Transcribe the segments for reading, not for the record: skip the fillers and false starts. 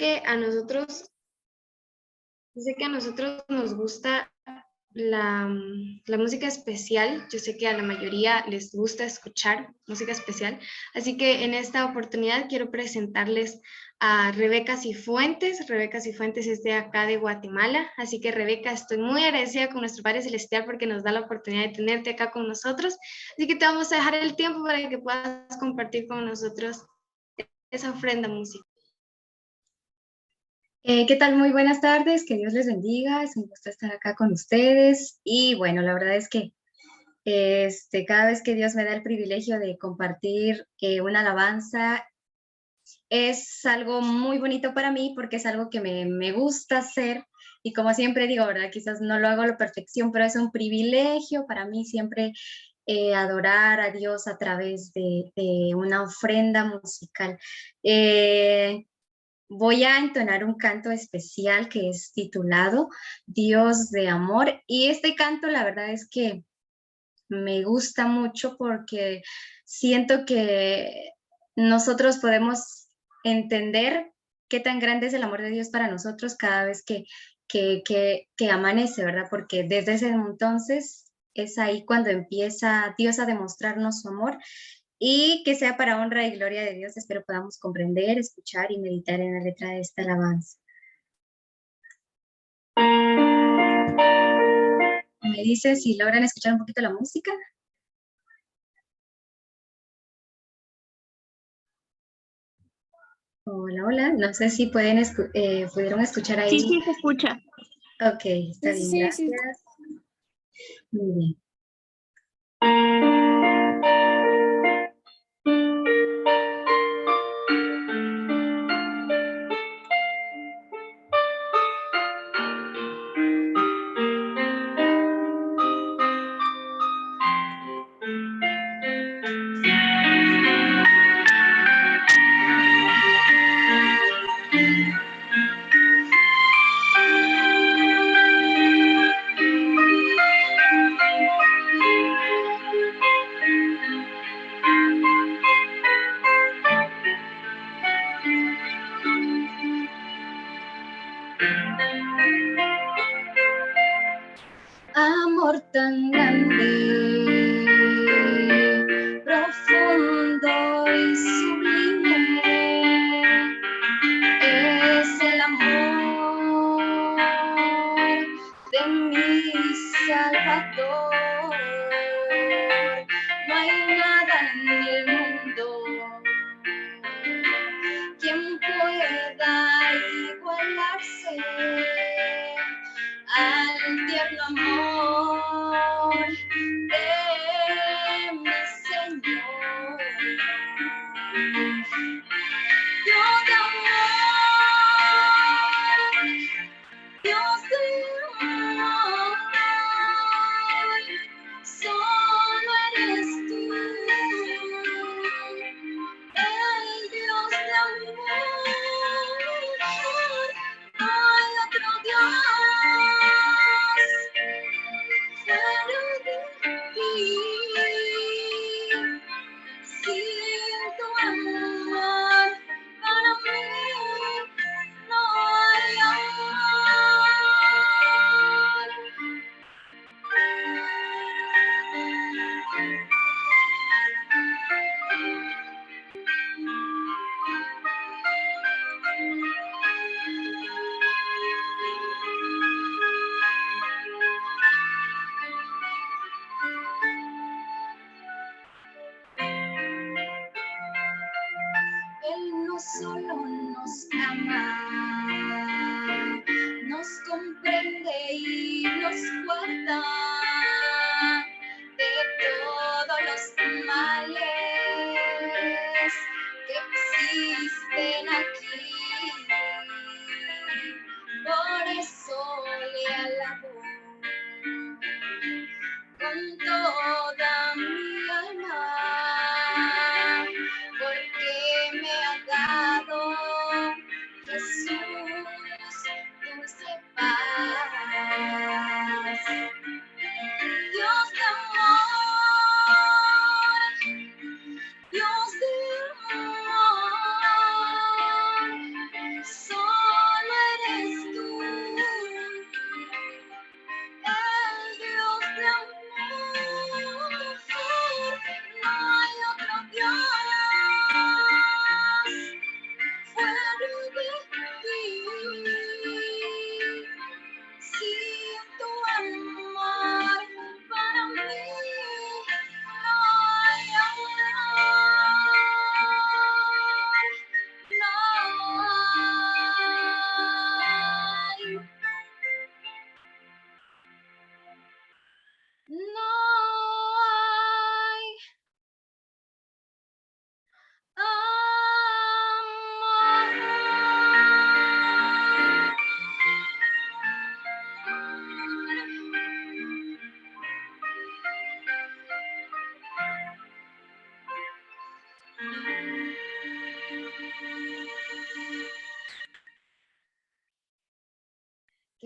que a nosotros, yo sé que a nosotros nos gusta la música especial. Yo sé que a la mayoría les gusta escuchar música especial, así que en esta oportunidad quiero presentarles a Rebeca Cifuentes. Rebeca Cifuentes es de acá de Guatemala, así que Rebeca, estoy muy agradecida con nuestro Padre Celestial porque nos da la oportunidad de tenerte acá con nosotros, así que te vamos a dejar el tiempo para que puedas compartir con nosotros esa ofrenda musical. ¿Qué tal? Muy buenas tardes, que Dios les bendiga, es un gusto estar acá con ustedes y bueno, la verdad es que cada vez que Dios me da el privilegio de compartir una alabanza es algo muy bonito para mí porque es algo que me gusta hacer y como siempre digo, ¿verdad? Quizás no lo hago a la perfección, pero es un privilegio para mí siempre adorar a Dios a través de una ofrenda musical. Voy a entonar un canto especial que es titulado Dios de Amor y este canto la verdad es que me gusta mucho porque siento que nosotros podemos entender qué tan grande es el amor de Dios para nosotros cada vez que amanece, ¿verdad? Porque desde ese entonces es ahí cuando empieza Dios a demostrarnos su amor y que sea para honra y gloria de Dios. Espero podamos comprender, escuchar y meditar en la letra de esta alabanza. Me dice si logran escuchar un poquito la música. Hola, hola. No sé si pudieron escuchar ahí. Sí, se escucha. Ok, está bien, Sí, gracias. sí. Muy bien. Amor tan grande, profundo y sublime, es el amor de mi Salvador. No hay nada en el mundo quien pueda igualarse al tierno amor de mi Señor. Dios de amor, Dios de amor, solo eres tú, el Dios de amor. No hay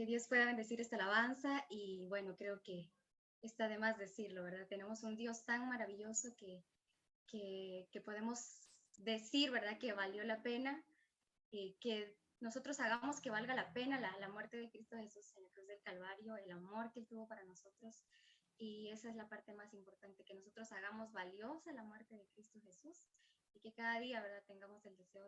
Dios pueda bendecir esta alabanza y bueno, creo que está de más decirlo, ¿verdad? Tenemos un Dios tan maravilloso que podemos decir, ¿verdad? Que valió la pena, que nosotros hagamos que valga la pena la muerte de Cristo Jesús en la cruz del Calvario, el amor que Él tuvo para nosotros. Y esa es la parte más importante, que nosotros hagamos valiosa la muerte de Cristo Jesús y que cada día, ¿verdad?, tengamos el deseo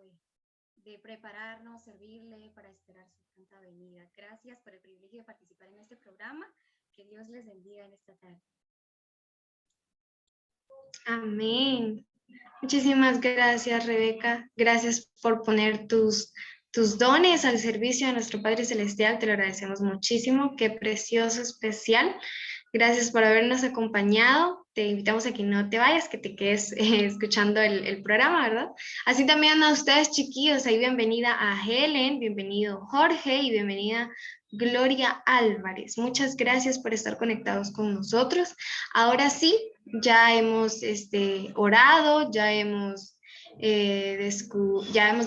de prepararnos, servirle para esperar su santa venida. Gracias por el privilegio de participar en este programa. Que Dios les bendiga en esta tarde. Amén. Muchísimas gracias, Rebeca. Gracias por poner tus dones al servicio de nuestro Padre Celestial. Te lo agradecemos muchísimo. Qué precioso, especial. Gracias por habernos acompañado. Te invitamos a que no te vayas, que te quedes escuchando el programa, ¿verdad? Así también a ustedes, chiquillos. Ahí bienvenida a Helen, bienvenido Jorge y bienvenida Gloria Álvarez. Muchas gracias por estar conectados con nosotros. Ahora sí, ya hemos orado, ya hemos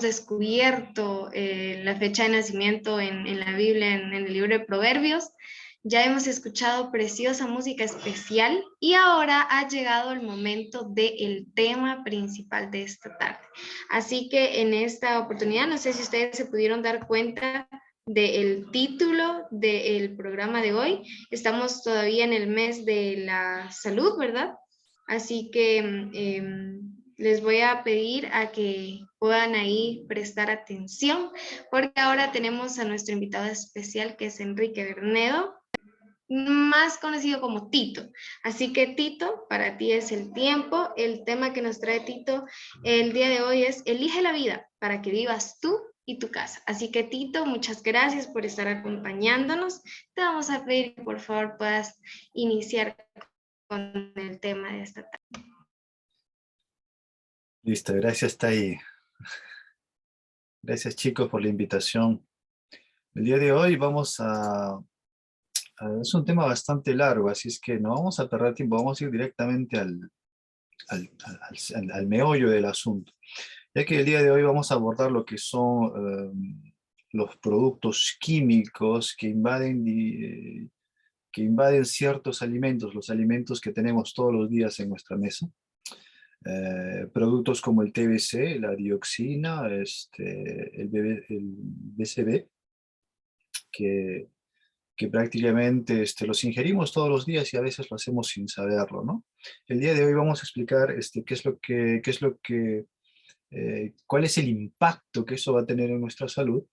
descubierto la fecha de nacimiento en la Biblia, en el libro de Proverbios. Ya hemos escuchado preciosa música especial y ahora ha llegado el momento del tema principal de esta tarde. Así que en esta oportunidad, no sé si ustedes se pudieron dar cuenta del título del programa de hoy. Estamos todavía en el mes de la salud, ¿verdad? Así que les voy a pedir a que puedan ahí prestar atención, porque ahora tenemos a nuestro invitado especial, que es Enrique Bernedo, más conocido como Tito. Así que Tito, para ti es el tiempo. El tema que nos trae Tito el día de hoy es Elige la vida para que vivas tú y tu casa. Así que Tito, muchas gracias por estar acompañándonos. Te vamos a pedir que por favor puedas iniciar con el tema de esta tarde. Listo, gracias Tai. Gracias chicos por la invitación. El día de hoy es un tema bastante largo, así es que no vamos a perder tiempo, vamos a ir directamente al meollo del asunto. Ya que el día de hoy vamos a abordar lo que son los productos químicos que invaden ciertos alimentos, los alimentos que tenemos todos los días en nuestra mesa. Productos como el TBC, la dioxina, el BCB, que prácticamente los ingerimos todos los días y a veces lo hacemos sin saberlo, ¿no? El día de hoy vamos a explicar cuál es el impacto que eso va a tener en nuestra salud,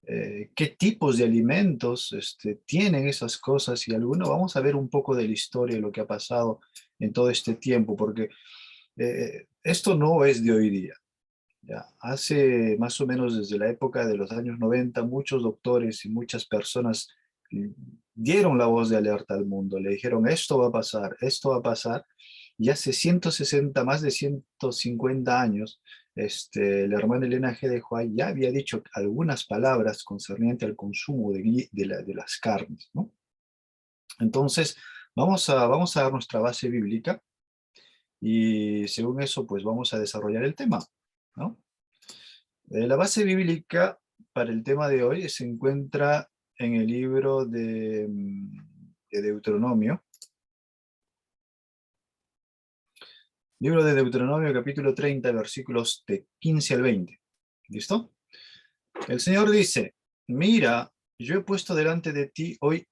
qué tipos de alimentos tienen esas cosas y vamos a ver un poco de la historia de lo que ha pasado en todo este tiempo, porque esto no es de hoy día. ¿Ya? Hace más o menos desde la época de los años 90, muchos doctores y muchas personas dieron la voz de alerta al mundo, le dijeron esto va a pasar, y hace 160, más de 150 años, la hermana Elena G. de White ya había dicho algunas palabras concerniente al consumo de las carnes, ¿no? Entonces, vamos a dar nuestra base bíblica, y según eso, pues vamos a desarrollar el tema, ¿no? La base bíblica para el tema de hoy se encuentra en el libro de Deuteronomio. Libro de Deuteronomio, capítulo 30, versículos de 15 al 20. ¿Listo? El Señor dice, mira, yo he puesto delante de ti hoy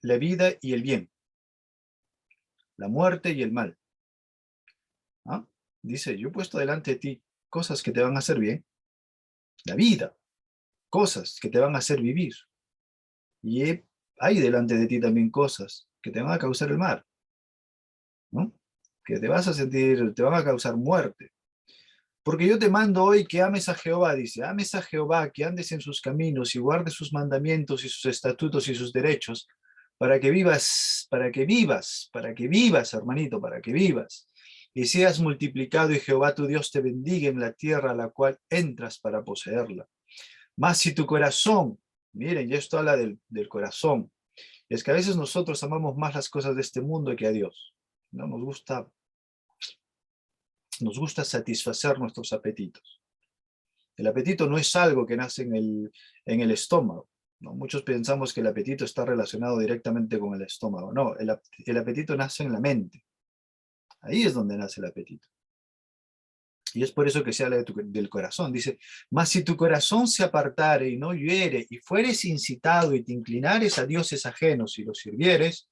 la vida y el bien, la muerte y el mal. ¿Ah? Dice, yo he puesto delante de ti cosas que te van a hacer bien, la vida, cosas que te van a hacer vivir. Y hay delante de ti también cosas que te van a causar el mal, ¿no? Que te van a causar muerte. Porque yo te mando hoy que ames a Jehová, dice, ames a Jehová, que andes en sus caminos y guardes sus mandamientos y sus estatutos y sus derechos, para que vivas, hermanito, para que vivas, y seas multiplicado y Jehová tu Dios te bendiga en la tierra a la cual entras para poseerla. Mas si tu corazón, miren, y esto habla del corazón, es que a veces nosotros amamos más las cosas de este mundo que a Dios, ¿no? Nos gusta satisfacer nuestros apetitos. El apetito no es algo que nace en el estómago. ¿no? Muchos pensamos que el apetito está relacionado directamente con el estómago. No, el apetito nace en la mente. Ahí es donde nace el apetito. Y es por eso que se habla del corazón. Dice, mas si tu corazón se apartare y no oyere, y fueres incitado y te inclinares a dioses ajenos y los sirvieres,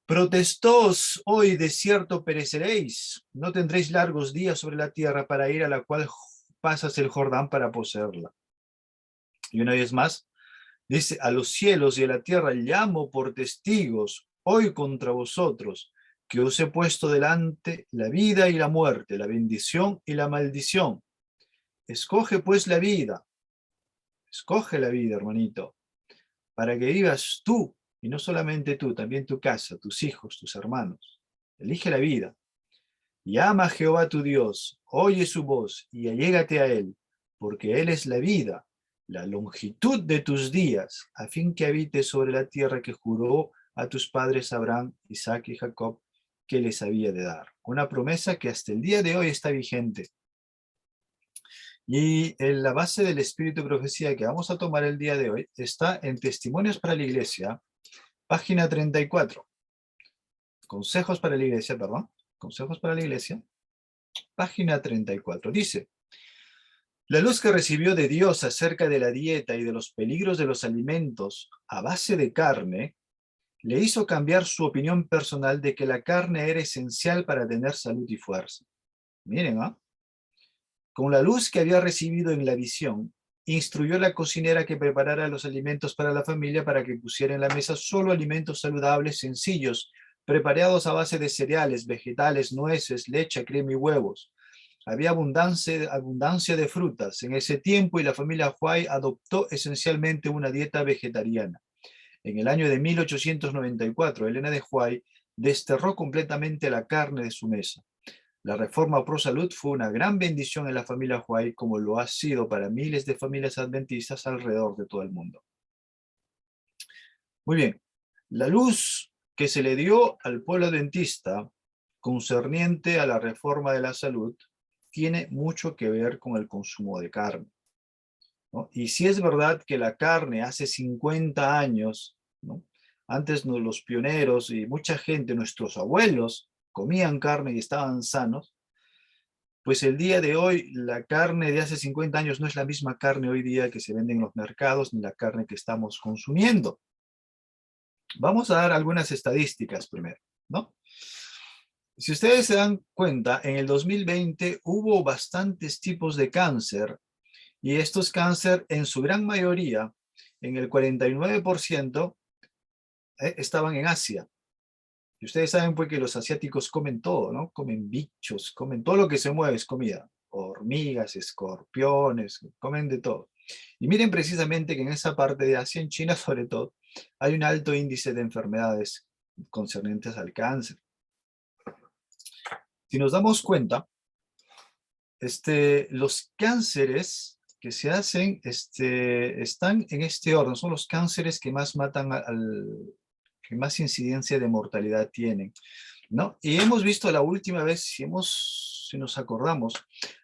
protestóos hoy, de cierto pereceréis. No tendréis largos días sobre la tierra para ir a la cual pasas el Jordán para poseerla. Y una vez más, dice, a los cielos y a la tierra llamo por testigos hoy contra vosotros, que os he puesto delante la vida y la muerte, la bendición y la maldición. Escoge pues la vida, escoge la vida, hermanito, para que vivas tú, y no solamente tú, también tu casa, tus hijos, tus hermanos. Elige la vida. Y ama a Jehová tu Dios, oye su voz y allégate a él, porque él es la vida, la longitud de tus días, a fin que habites sobre la tierra que juró a tus padres Abraham, Isaac y Jacob, que les había de dar. Una promesa que hasta el día de hoy está vigente. Y en la base del espíritu de profecía que vamos a tomar el día de hoy está en Testimonios para la Iglesia, página 34. Consejos para la Iglesia, perdón. Consejos para la Iglesia, página 34. Dice, la luz que recibió de Dios acerca de la dieta y de los peligros de los alimentos a base de carne, le hizo cambiar su opinión personal de que la carne era esencial para tener salud y fuerza. Miren, ¿ah? Con la luz que había recibido en la visión, instruyó a la cocinera que preparara los alimentos para la familia para que pusiera en la mesa solo alimentos saludables, sencillos, preparados a base de cereales, vegetales, nueces, leche, crema y huevos. Había abundancia de frutas en ese tiempo y la familia Huay adoptó esencialmente una dieta vegetariana. En el año de 1894, Elena de Huay desterró completamente la carne de su mesa. La reforma pro salud fue una gran bendición en la familia Huay, como lo ha sido para miles de familias adventistas alrededor de todo el mundo. Muy bien, la luz que se le dio al pueblo adventista concerniente a la reforma de la salud tiene mucho que ver con el consumo de carne, ¿no? Y si es verdad que la carne hace 50 años, ¿no? Antes los pioneros y mucha gente, nuestros abuelos, comían carne y estaban sanos, pues el día de hoy la carne de hace 50 años no es la misma carne hoy día que se vende en los mercados, ni la carne que estamos consumiendo. Vamos a dar algunas estadísticas primero, ¿no? Si ustedes se dan cuenta, en el 2020 hubo bastantes tipos de cáncer, y estos cáncer en su gran mayoría, en el 49%, estaban en Asia. Y ustedes saben pues que los asiáticos comen todo, ¿no? Comen bichos, comen todo lo que se mueve, es comida. Hormigas, escorpiones, comen de todo. Y miren precisamente que en esa parte de Asia, en China sobre todo, hay un alto índice de enfermedades concernientes al cáncer. Si nos damos cuenta, los cánceres que se hacen están en este orden, son los cánceres que más matan, que más incidencia de mortalidad tienen, ¿no? Y hemos visto la última vez, si nos acordamos,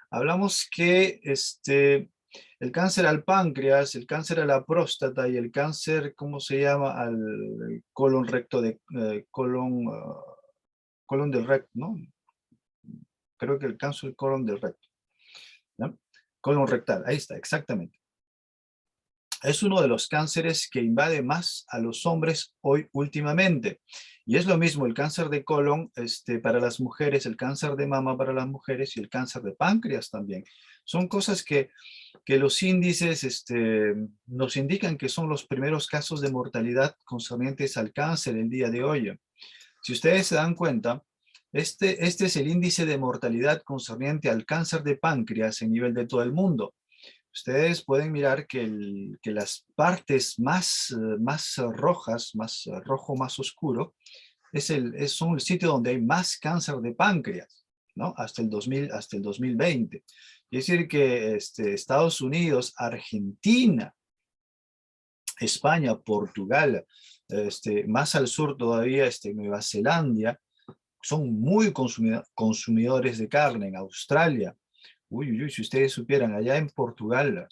hablamos que el cáncer al páncreas, el cáncer a la próstata y el cáncer, ¿cómo se llama? Al colon recto, colon del recto, ¿no? Creo que el cáncer del colon del recto, ¿no? Colon rectal, ahí está, exactamente. Es uno de los cánceres que invade más a los hombres hoy últimamente. Y es lo mismo el cáncer de colon para las mujeres, el cáncer de mama para las mujeres y el cáncer de páncreas también. Son cosas que los índices nos indican que son los primeros casos de mortalidad concernientes al cáncer el día de hoy. Si ustedes se dan cuenta, este es el índice de mortalidad concerniente al cáncer de páncreas a nivel de todo el mundo. Ustedes pueden mirar que las partes más rojas, más rojo, más oscuro, son el sitio donde hay más cáncer de páncreas, ¿no? Hasta el 2020. Es decir que Estados Unidos, Argentina, España, Portugal, más al sur todavía, Nueva Zelanda, son muy consumidores de carne. En Australia, uy, si ustedes supieran, allá en Portugal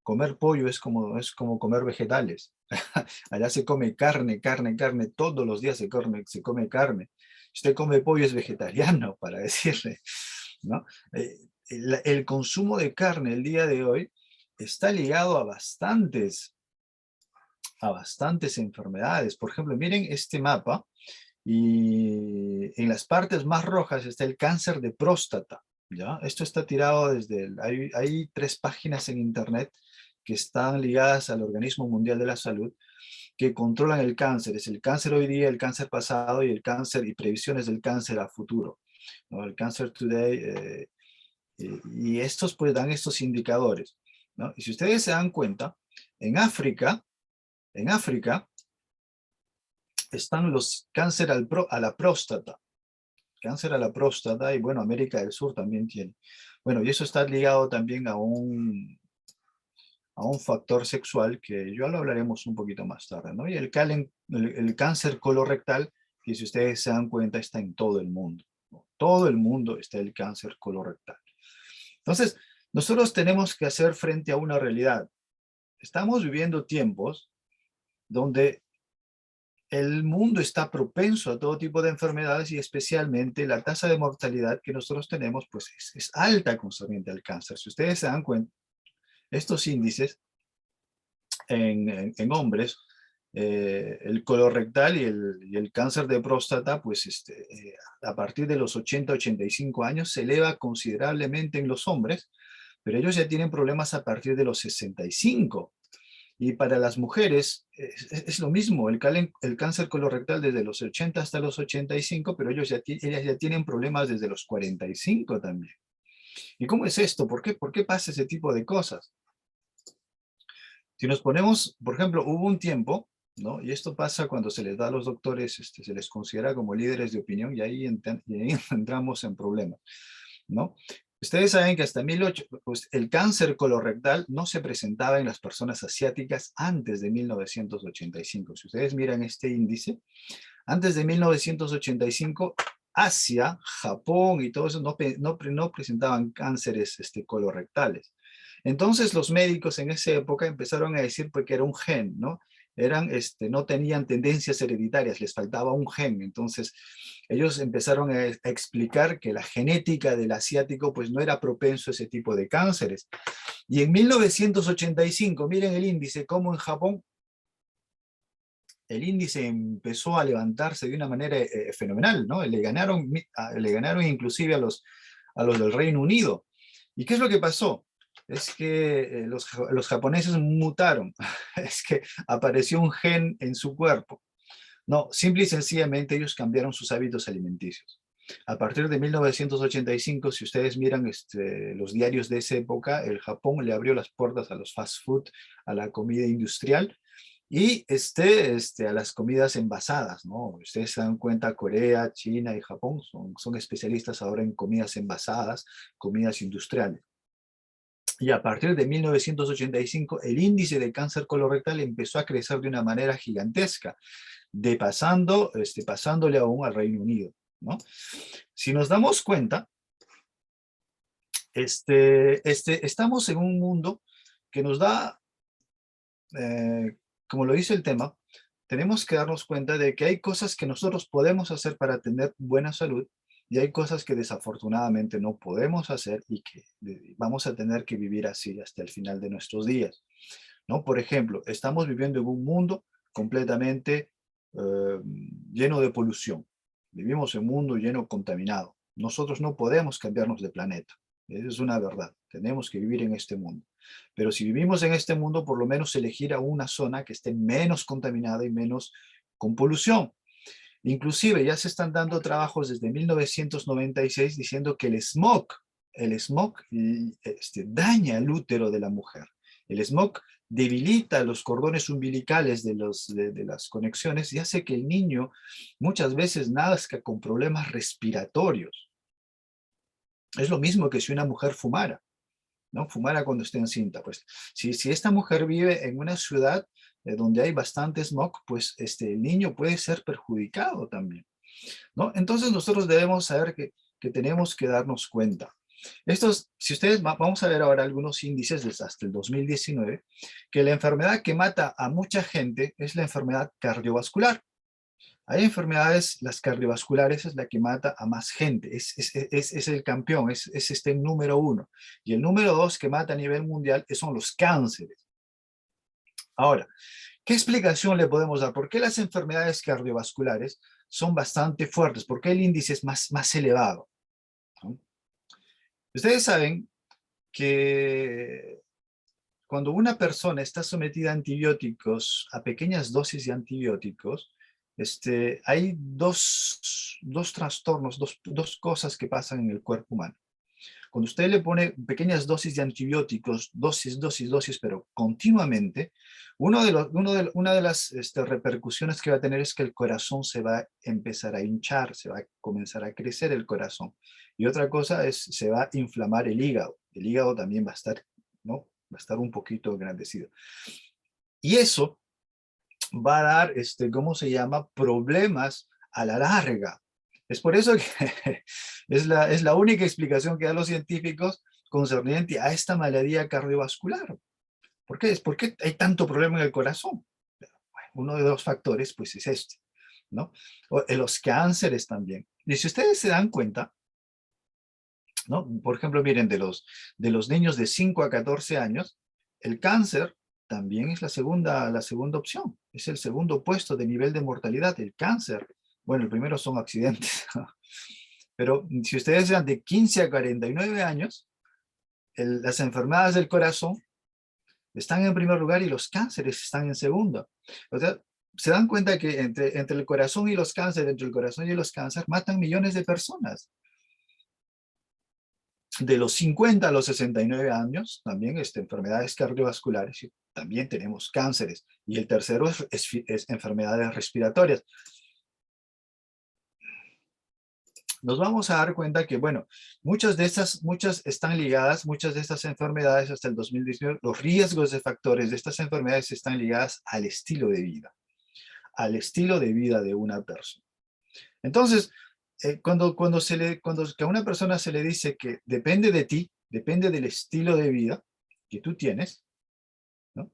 Comer pollo es como comer vegetales. Allá se come carne, carne, carne, todos los días se come carne. Si usted come pollo es vegetariano, para decirle, ¿no? El consumo de carne el día de hoy está ligado a bastantes enfermedades. Por ejemplo, miren este mapa y en las partes más rojas está el cáncer de próstata, ¿ya? Esto está tirado hay 3 páginas en internet que están ligadas al Organismo Mundial de la Salud que controlan el cáncer. Es el cáncer hoy día, el cáncer pasado y el cáncer y previsiones del cáncer a futuro, ¿no? El Cancer Today, y estos pues dan estos indicadores, ¿no? Y si ustedes se dan cuenta, en África están los cáncer a la próstata. Cáncer a la próstata, y bueno, América del Sur también tiene. Bueno, y eso está ligado también a un factor sexual que ya lo hablaremos un poquito más tarde, ¿no? Y el cáncer colorectal, que si ustedes se dan cuenta, está en todo el mundo, ¿no? Todo el mundo está el cáncer colorectal. Entonces, nosotros tenemos que hacer frente a una realidad. Estamos viviendo tiempos donde el mundo está propenso a todo tipo de enfermedades y especialmente la tasa de mortalidad que nosotros tenemos pues es alta concerniente al cáncer. Si ustedes se dan cuenta, estos índices en hombres, el colorectal y el cáncer de próstata, pues a partir de los 80-85 años se eleva considerablemente en los hombres, pero ellos ya tienen problemas a partir de los 65. Y para las mujeres es lo mismo, el cáncer colorectal desde los 80 hasta los 85, pero ellas ya tienen problemas desde los 45 también. ¿Y cómo es esto? ¿Por qué pasa ese tipo de cosas? Si nos ponemos, por ejemplo, hubo un tiempo, ¿no? Y esto pasa cuando se les da a los doctores, se les considera como líderes de opinión y ahí entramos en problemas, ¿no? Ustedes saben que hasta pues el cáncer colorectal no se presentaba en las personas asiáticas antes de 1985. Si ustedes miran este índice, antes de 1985, Asia, Japón y todo eso no presentaban cánceres colorectales. Entonces los médicos en esa época empezaron a decir pues, que era un gen, ¿no? No tenían tendencias hereditarias, les faltaba un gen. Entonces ellos empezaron a explicar que la genética del asiático pues no era propenso a ese tipo de cánceres. Y en 1985, miren el índice, como en Japón, el índice empezó a levantarse de una manera fenomenal, ¿no? Le ganaron inclusive a los del Reino Unido. ¿Y qué es lo que pasó? Es que los japoneses mutaron, es que apareció un gen en su cuerpo. No, simple y sencillamente ellos cambiaron sus hábitos alimenticios. A partir de 1985, si ustedes miran los diarios de esa época, el Japón le abrió las puertas a los fast food, a la comida industrial y a las comidas envasadas, ¿no? Ustedes se dan cuenta, Corea, China y Japón son especialistas ahora en comidas envasadas, comidas industriales. Y a partir de 1985, el índice de cáncer colorectal empezó a crecer de una manera gigantesca, pasándole aún al Reino Unido, ¿no? Si nos damos cuenta, estamos en un mundo que nos da, como lo dice el tema, tenemos que darnos cuenta de que hay cosas que nosotros podemos hacer para tener buena salud y hay cosas que desafortunadamente no podemos hacer y que vamos a tener que vivir así hasta el final de nuestros días, ¿no? Por ejemplo, estamos viviendo en un mundo completamente lleno de polución. Vivimos en un mundo lleno contaminado. Nosotros no podemos cambiarnos de planeta. Esa es una verdad. Tenemos que vivir en este mundo. Pero si vivimos en este mundo, por lo menos elegir a una zona que esté menos contaminada y menos con polución. Inclusive ya se están dando trabajos desde 1996 diciendo que el smog daña el útero de la mujer. El smog debilita los cordones umbilicales de las conexiones y hace que el niño muchas veces nazca con problemas respiratorios. Es lo mismo que si una mujer fumara, ¿no? Fumara cuando esté encinta. Pues, si esta mujer vive en una ciudad donde hay bastante smog, pues el niño puede ser perjudicado también, ¿no? Entonces nosotros debemos saber que tenemos que darnos cuenta. Estos, si ustedes, vamos a ver ahora algunos índices desde hasta el 2019, que la enfermedad que mata a mucha gente es la enfermedad cardiovascular. Hay enfermedades, las cardiovasculares es la que mata a más gente, es el campeón, es este número 1. Y el número 2 que mata a nivel mundial son los cánceres. Ahora, ¿qué explicación le podemos dar? ¿Por qué las enfermedades cardiovasculares son bastante fuertes? ¿Por qué el índice es más elevado? ¿No? Ustedes saben que cuando una persona está sometida a antibióticos, a pequeñas dosis de antibióticos, hay dos trastornos, dos cosas que pasan en el cuerpo humano. Cuando usted le pone pequeñas dosis de antibióticos, dosis, pero continuamente, una de las repercusiones que va a tener es que el corazón se va a empezar a hinchar, se va a comenzar a crecer el corazón. Y otra cosa es, se va a inflamar el hígado. El hígado también va a estar, ¿no? Va a estar un poquito engrandecido. Y eso va a dar, ¿cómo se llama? Problemas a la larga. Es por eso que es la única explicación que dan los científicos concerniente a esta maladión cardiovascular. ¿Por qué? ¿Por qué hay tanto problema en el corazón? Bueno, uno de los factores, pues, es este, ¿no? Los cánceres también. Y si ustedes se dan cuenta, ¿no? Por ejemplo, miren, de los niños de 5 a 14 años, el cáncer también es la segunda opción. Es el segundo puesto de nivel de mortalidad, el cáncer. Bueno, el primero son accidentes. Pero si ustedes vean de 15 a 49 años, las enfermedades del corazón están en primer lugar y los cánceres están en segundo. O sea, se dan cuenta que entre el corazón y los cánceres, entre el corazón y los cánceres, matan millones de personas. De los 50 a los 69 años, también enfermedades cardiovasculares, y también tenemos cánceres. Y el tercero es enfermedades respiratorias. Nos vamos a dar cuenta que, bueno, muchas están ligadas, muchas de estas enfermedades hasta el 2019, los riesgos de factores de estas enfermedades están ligadas al estilo de vida de una persona. Entonces, cuando a una persona se le dice que depende de ti, depende del estilo de vida que tú tienes, ¿no?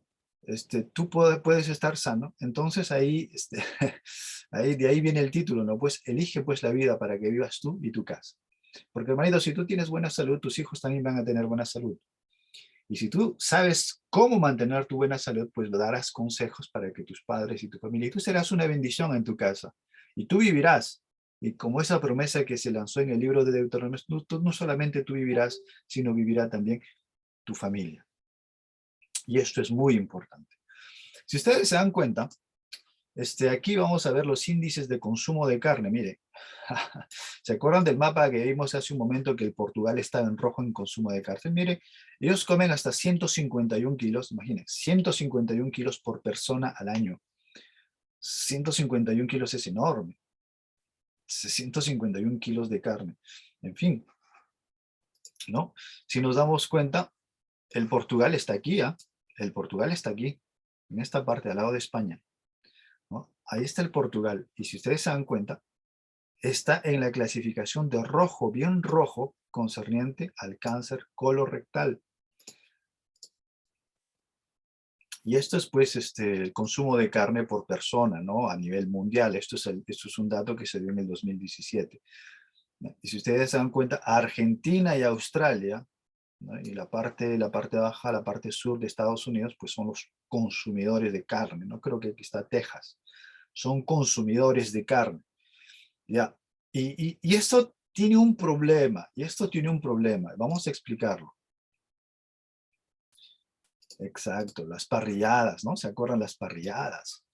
Tú puedes estar sano, entonces ahí, de ahí viene el título, ¿no? Pues elige pues la vida para que vivas tú y tu casa. Porque, hermanito, si tú tienes buena salud, tus hijos también van a tener buena salud. Y si tú sabes cómo mantener tu buena salud, pues le darás consejos para que tus padres y tu familia, y tú serás una bendición en tu casa. Y tú vivirás. Y como esa promesa que se lanzó en el libro de Deuteronomio, no solamente tú vivirás, sino vivirá también tu familia. Y esto es muy importante. Si ustedes se dan cuenta, aquí vamos a ver los índices de consumo de carne. Mire, ¿se acuerdan del mapa que vimos hace un momento que el Portugal estaba en rojo en consumo de carne? Mire, ellos comen hasta 151 kilos, imagínense, 151 kilos por persona al año. 151 kilos es enorme. 151 kilos de carne. En fin, ¿no? Si nos damos cuenta, el Portugal está aquí, ¿eh? El Portugal está aquí, en esta parte, al lado de España, ¿no? Ahí está el Portugal. Y si ustedes se dan cuenta, está en la clasificación de rojo, bien rojo, concerniente al cáncer colorectal. Y esto es pues el consumo de carne por persona, ¿no? A nivel mundial. Esto es un dato que se dio en el 2017. Y si ustedes se dan cuenta, Argentina y Australia, ¿no? Y la parte baja, la parte sur de Estados Unidos, pues son los consumidores de carne, ¿no? Creo que aquí está Texas. Son consumidores de carne. ¿Ya? Y esto tiene un problema, Vamos a explicarlo. Exacto, las parrilladas, ¿no? ¿Se acuerdan las parrilladas?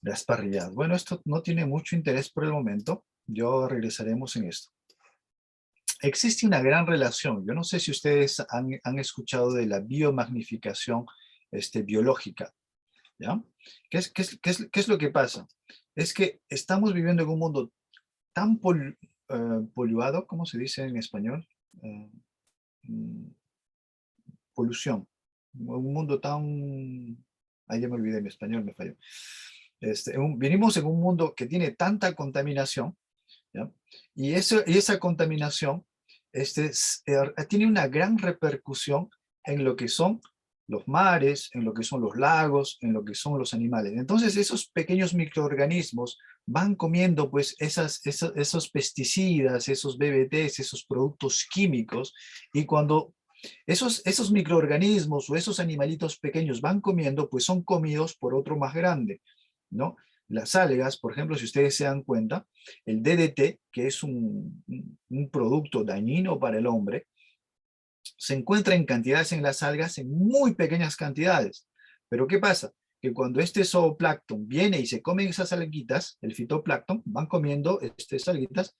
Las parrilladas. Bueno, esto no tiene mucho interés por el momento. Yo regresaremos en esto. Existe una gran relación. Yo no sé si ustedes han escuchado de la biomagnificación biológica, ¿ya? ¿Qué es lo que pasa? Es que estamos viviendo en un mundo tan poluado, ¿cómo se dice en español? Polución. Un mundo tan... Ahí ya me olvidé, mi español me falló. Venimos en un mundo que tiene tanta contaminación, ¿ya? Y esa contaminación tiene una gran repercusión en lo que son los mares, en lo que son los lagos, en lo que son los animales. Entonces esos pequeños microorganismos van comiendo pues esos pesticidas, esos BBTs, esos productos químicos, y cuando esos microorganismos o esos animalitos pequeños van comiendo, pues son comidos por otro más grande, ¿no? Las algas, por ejemplo, si ustedes se dan cuenta, el DDT, que es un producto dañino para el hombre, se encuentra en cantidades en las algas, en muy pequeñas cantidades. Pero ¿qué pasa? Que cuando este zooplancton viene y se comen esas alguitas, el fitoplancton, van comiendo estas alguitas,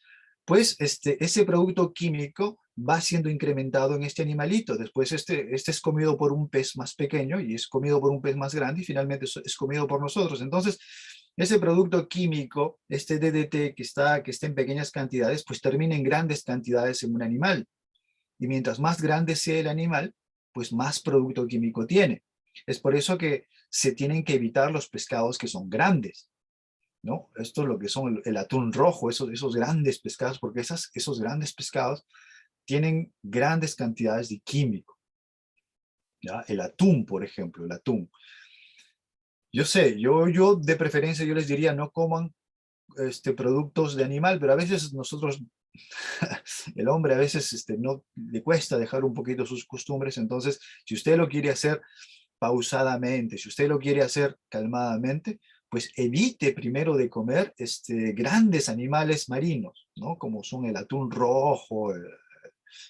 pues ese producto químico va siendo incrementado en este animalito. Después este es comido por un pez más pequeño y es comido por un pez más grande y finalmente es comido por nosotros. Entonces, ese producto químico, este DDT que está en pequeñas cantidades, pues termina en grandes cantidades en un animal. Y mientras más grande sea el animal, pues más producto químico tiene. Es por eso que se tienen que evitar los pescados que son grandes, ¿no? Esto es lo que son el atún rojo, esos grandes pescados, porque esos grandes pescados tienen grandes cantidades de químico, ¿ya? El atún, por ejemplo, el atún. Yo sé, yo de preferencia yo les diría no coman productos de animal, pero a veces nosotros, el hombre a veces no le cuesta dejar un poquito sus costumbres. Entonces si usted lo quiere hacer pausadamente, si usted lo quiere hacer calmadamente, pues evite primero de comer grandes animales marinos, ¿no? Como son el atún rojo,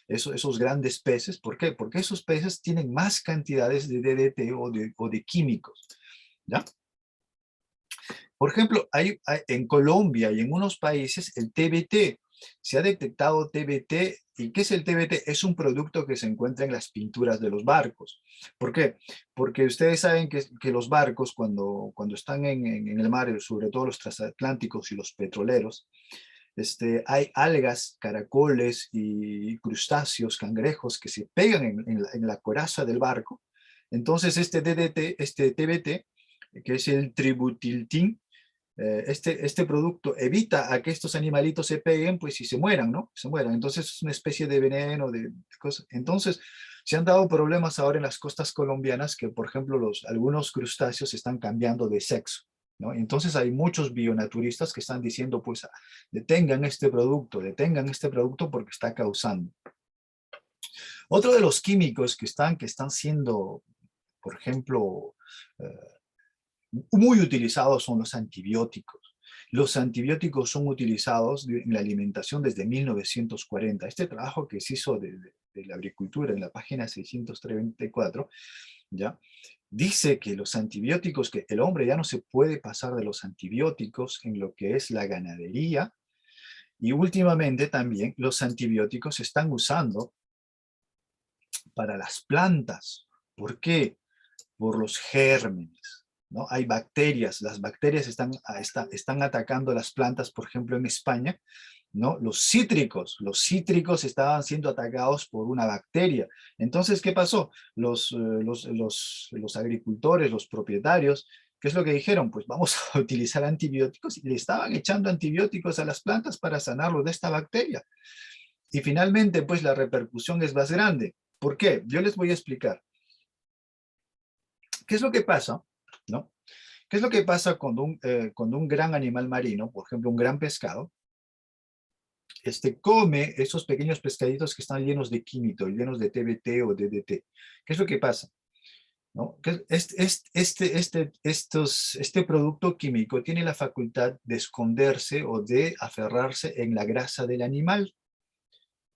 esos grandes peces. ¿Por qué? Porque esos peces tienen más cantidades de DDT o de químicos, ¿ya? Por ejemplo, en Colombia y en unos países el TBT, se ha detectado TBT. ¿Y qué es el TBT? Es un producto que se encuentra en las pinturas de los barcos. ¿Por qué? Porque ustedes saben que los barcos cuando están en el mar, sobre todo los transatlánticos y los petroleros, hay algas, caracoles y crustáceos, cangrejos que se pegan en la coraza del barco. Entonces este DDT, este TBT, que es el tributiltin, este producto evita a que estos animalitos se peguen, pues, y se mueran, ¿no? Se mueran. Entonces es una especie de veneno, de cosas. Entonces se han dado problemas ahora en las costas colombianas que, por ejemplo, algunos crustáceos están cambiando de sexo, ¿no? Entonces hay muchos bionaturistas que están diciendo, pues, detengan este producto porque está causando. Otro de los químicos que están siendo, por ejemplo, muy utilizados son los antibióticos. Los antibióticos son utilizados en la alimentación desde 1940. Este trabajo que se hizo de la agricultura en la página 634, ¿ya? Dice que los antibióticos, que el hombre ya no se puede pasar de los antibióticos en lo que es la ganadería, y últimamente también los antibióticos se están usando para las plantas. ¿Por qué? Por los gérmenes, ¿no? Hay bacterias, las bacterias están atacando las plantas, por ejemplo en España, ¿no? Los cítricos estaban siendo atacados por una bacteria. Entonces, ¿qué pasó? Los agricultores, los propietarios, ¿qué es lo que dijeron? Pues vamos a utilizar antibióticos, y le estaban echando antibióticos a las plantas para sanarlo de esta bacteria. Y finalmente, pues la repercusión es más grande. ¿Por qué? Yo les voy a explicar. ¿Qué es lo que pasa? ¿No? ¿Qué es lo que pasa cuando un gran animal marino, por ejemplo un gran pescado, come esos pequeños pescaditos que están llenos de químico, llenos de TBT o DDT? ¿Qué es lo que pasa? ¿No? Que este producto químico tiene la facultad de esconderse o de aferrarse en la grasa del animal,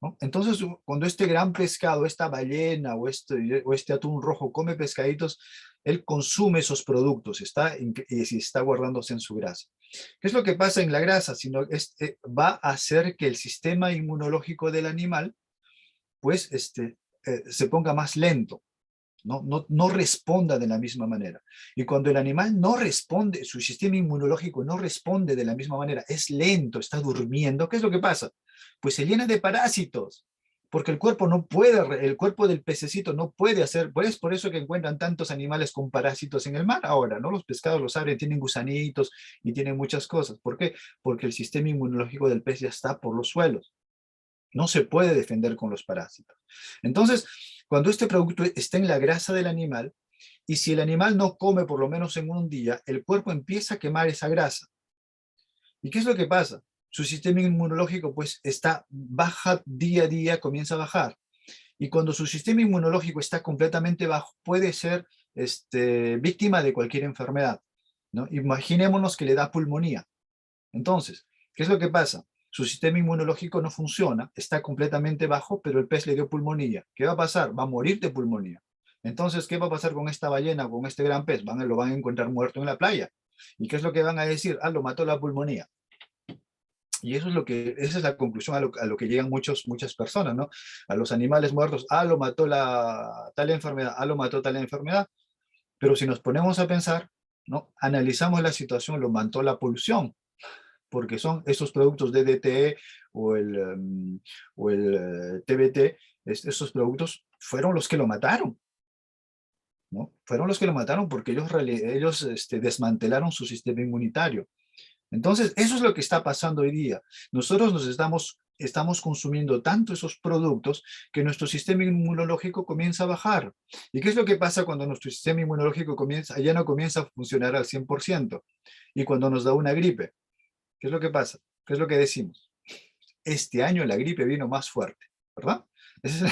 ¿no? Entonces, cuando este gran pescado, esta ballena o este atún rojo come pescaditos, él consume esos productos, y está guardándose en su grasa. ¿Qué es lo que pasa en la grasa? Va a hacer que el sistema inmunológico del animal, pues, se ponga más lento. No responda de la misma manera. Y cuando el animal no responde, su sistema inmunológico no responde de la misma manera, es lento, está durmiendo, ¿qué es lo que pasa? Pues se llena de parásitos, porque el cuerpo el cuerpo del pececito no puede hacer, pues por eso que encuentran tantos animales con parásitos en el mar ahora, ¿no? Los pescados lo saben, tienen gusanitos y tienen muchas cosas. ¿Por qué? Porque el sistema inmunológico del pez ya está por los suelos. No se puede defender con los parásitos. Entonces, cuando este producto está en la grasa del animal, y si el animal no come por lo menos en un día, el cuerpo empieza a quemar esa grasa. ¿Y qué es lo que pasa? Su sistema inmunológico pues baja día a día, comienza a bajar. Y cuando su sistema inmunológico está completamente bajo, puede ser víctima de cualquier enfermedad, ¿no? Imaginémonos que le da pulmonía. Entonces, ¿qué es lo que pasa? Su sistema inmunológico no funciona, está completamente bajo, pero el pez le dio pulmonía. ¿Qué va a pasar? Va a morir de pulmonía. Entonces, ¿qué va a pasar con esta ballena, con este gran pez? Lo van a encontrar muerto en la playa. ¿Y qué es lo que van a decir? Ah, lo mató la pulmonía. Y eso es esa es la conclusión a lo que llegan muchas personas, ¿no? A los animales muertos, ah, lo mató tal enfermedad, ah, lo mató tal enfermedad. Pero si nos ponemos a pensar, ¿no? Analizamos la situación, lo mató la polución, porque son esos productos DDT o el TBT, esos productos fueron los que lo mataron, ¿no? Fueron los que lo mataron porque ellos desmantelaron su sistema inmunitario. Entonces, eso es lo que está pasando hoy día. Nosotros estamos consumiendo tanto esos productos que nuestro sistema inmunológico comienza a bajar. ¿Y qué es lo que pasa cuando nuestro sistema inmunológico ya no comienza a funcionar al 100%? Y cuando nos da una gripe, ¿qué es lo que pasa? ¿Qué es lo que decimos? Este año la gripe vino más fuerte, ¿verdad? Eso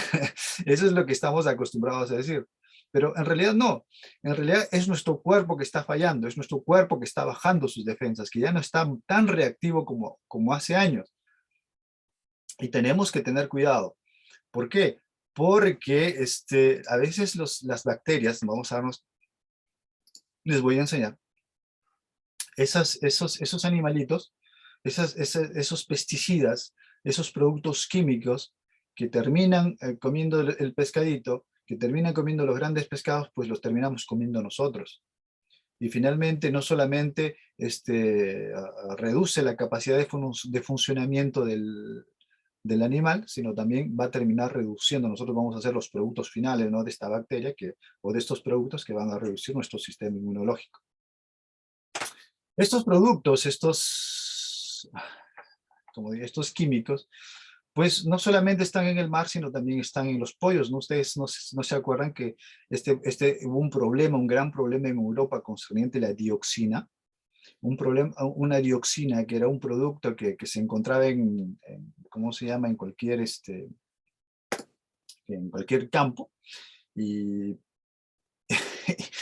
es lo que estamos acostumbrados a decir. Pero en realidad no. En realidad es nuestro cuerpo que está fallando, es nuestro cuerpo que está bajando sus defensas, que ya no está tan reactivo como hace años. Y tenemos que tener cuidado. ¿Por qué? Porque a veces las bacterias, les voy a enseñar, esos animalitos, esos pesticidas, esos productos químicos que terminan comiendo el pescadito, que terminan comiendo los grandes pescados, pues los terminamos comiendo nosotros. Y finalmente no solamente reduce la capacidad de funcionamiento del animal, sino también va a terminar reduciendo. Nosotros vamos a hacer los productos finales, ¿no? De esta bacteria o de estos productos que van a reducir nuestro sistema inmunológico. Estos productos, estos químicos, pues no solamente están en el mar, sino también están en los pollos, ¿no? Ustedes no se acuerdan que hubo un gran problema en Europa concerniente a la dioxina, una dioxina que era un producto que se encontraba ¿cómo se llama? En cualquier campo, y,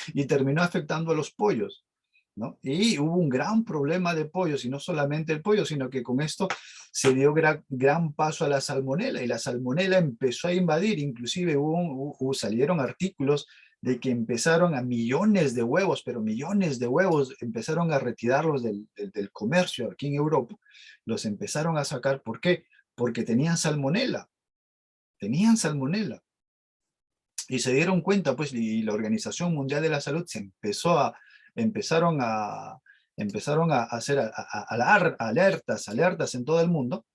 y terminó afectando a los pollos, ¿no? Y hubo un gran problema de pollos, y no solamente el pollo, sino que con esto se dio gran paso a la salmonela, y la salmonela empezó a invadir, inclusive salieron artículos de que empezaron a millones de huevos, pero millones de huevos empezaron a retirarlos del comercio aquí en Europa, los empezaron a sacar. ¿Por qué? Porque tenían salmonela, y se dieron cuenta, pues, y la Organización Mundial de la Salud empezaron a hacer alertas en todo el mundo,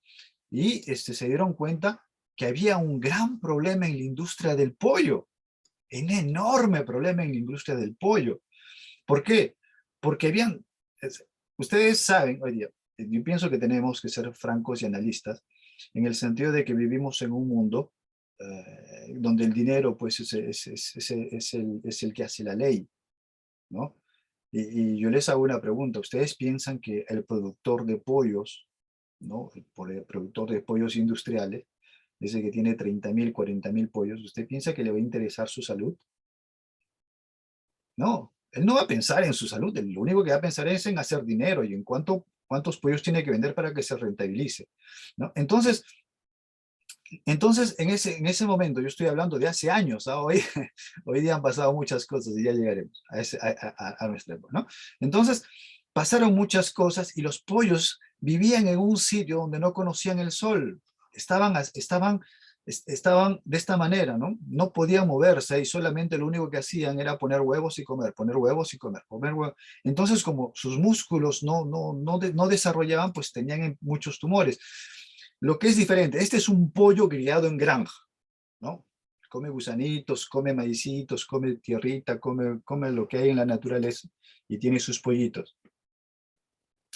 y se dieron cuenta que había un gran problema en la industria del pollo, un enorme problema en la industria del pollo. ¿Por qué? Porque ustedes saben, hoy día, yo pienso que tenemos que ser francos y analistas, en el sentido de que vivimos en un mundo donde el dinero pues es el que hace la ley, ¿no? Y yo les hago una pregunta. ¿Ustedes piensan que el productor de pollos, ¿no? El productor de pollos industriales, ese que tiene 30.000, 40.000 pollos, ¿usted piensa que le va a interesar su salud? No, él no va a pensar en su salud, lo único que va a pensar es en hacer dinero y en cuántos pollos tiene que vender para que se rentabilice, ¿no? Entonces en ese momento, yo estoy hablando de hace años, ¿no? Hoy día han pasado muchas cosas y ya llegaremos a nuestra época, ¿no? Entonces, pasaron muchas cosas y los pollos vivían en un sitio donde no conocían el sol. Estaban de esta manera, ¿no? No podían moverse y solamente lo único que hacían era poner huevos y comer, poner huevos y comer, comer huevos. Entonces, como sus músculos no desarrollaban, pues tenían muchos tumores. Lo que es diferente, este es un pollo criado en granja, ¿no? Come gusanitos, come maicitos, come tierrita, come lo que hay en la naturaleza y tiene sus pollitos.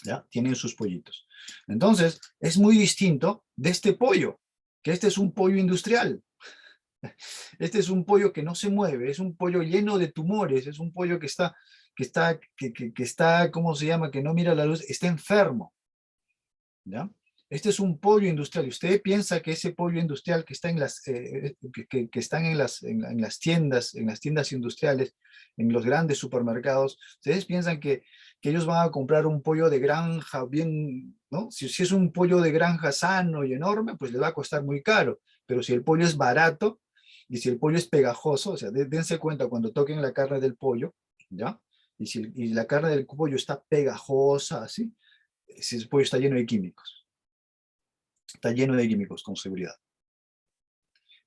¿Ya? Tienen sus pollitos. Entonces, es muy distinto de este pollo. que este es un pollo industrial. Este es un pollo que no se mueve, es un pollo lleno de tumores, es un pollo que está, ¿cómo se llama? Que no mira la luz, está enfermo, ¿ya? Este es un pollo industrial. Y usted piensa que ese pollo industrial que está en que están en las tiendas industriales, en los grandes supermercados, ustedes piensan que ellos van a comprar un pollo de granja bien, ¿no? Si es un pollo de granja sano y enorme, pues le va a costar muy caro. Pero si el pollo es barato y si el pollo es pegajoso, o sea, dense cuenta cuando toquen la carne del pollo, ¿ya? Y la carne del pollo está pegajosa, así, ese pollo está lleno de químicos. Está lleno de químicos, con seguridad.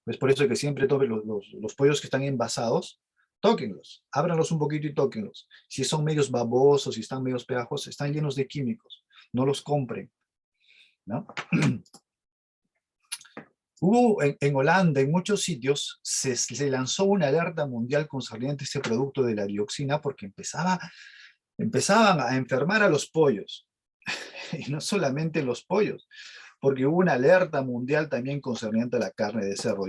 Es por eso que siempre tomen los pollos que están envasados, tóquenlos, ábranlos un poquito y tóquenlos. Si son medios babosos, si están medios pegajosos, están llenos de químicos. No los compren, ¿no? Hubo en Holanda, en muchos sitios, se lanzó una alerta mundial concerniente a este producto de la dioxina porque empezaban a enfermar a los pollos. Y no solamente los pollos, porque hubo una alerta mundial también concerniente a la carne de cerdo.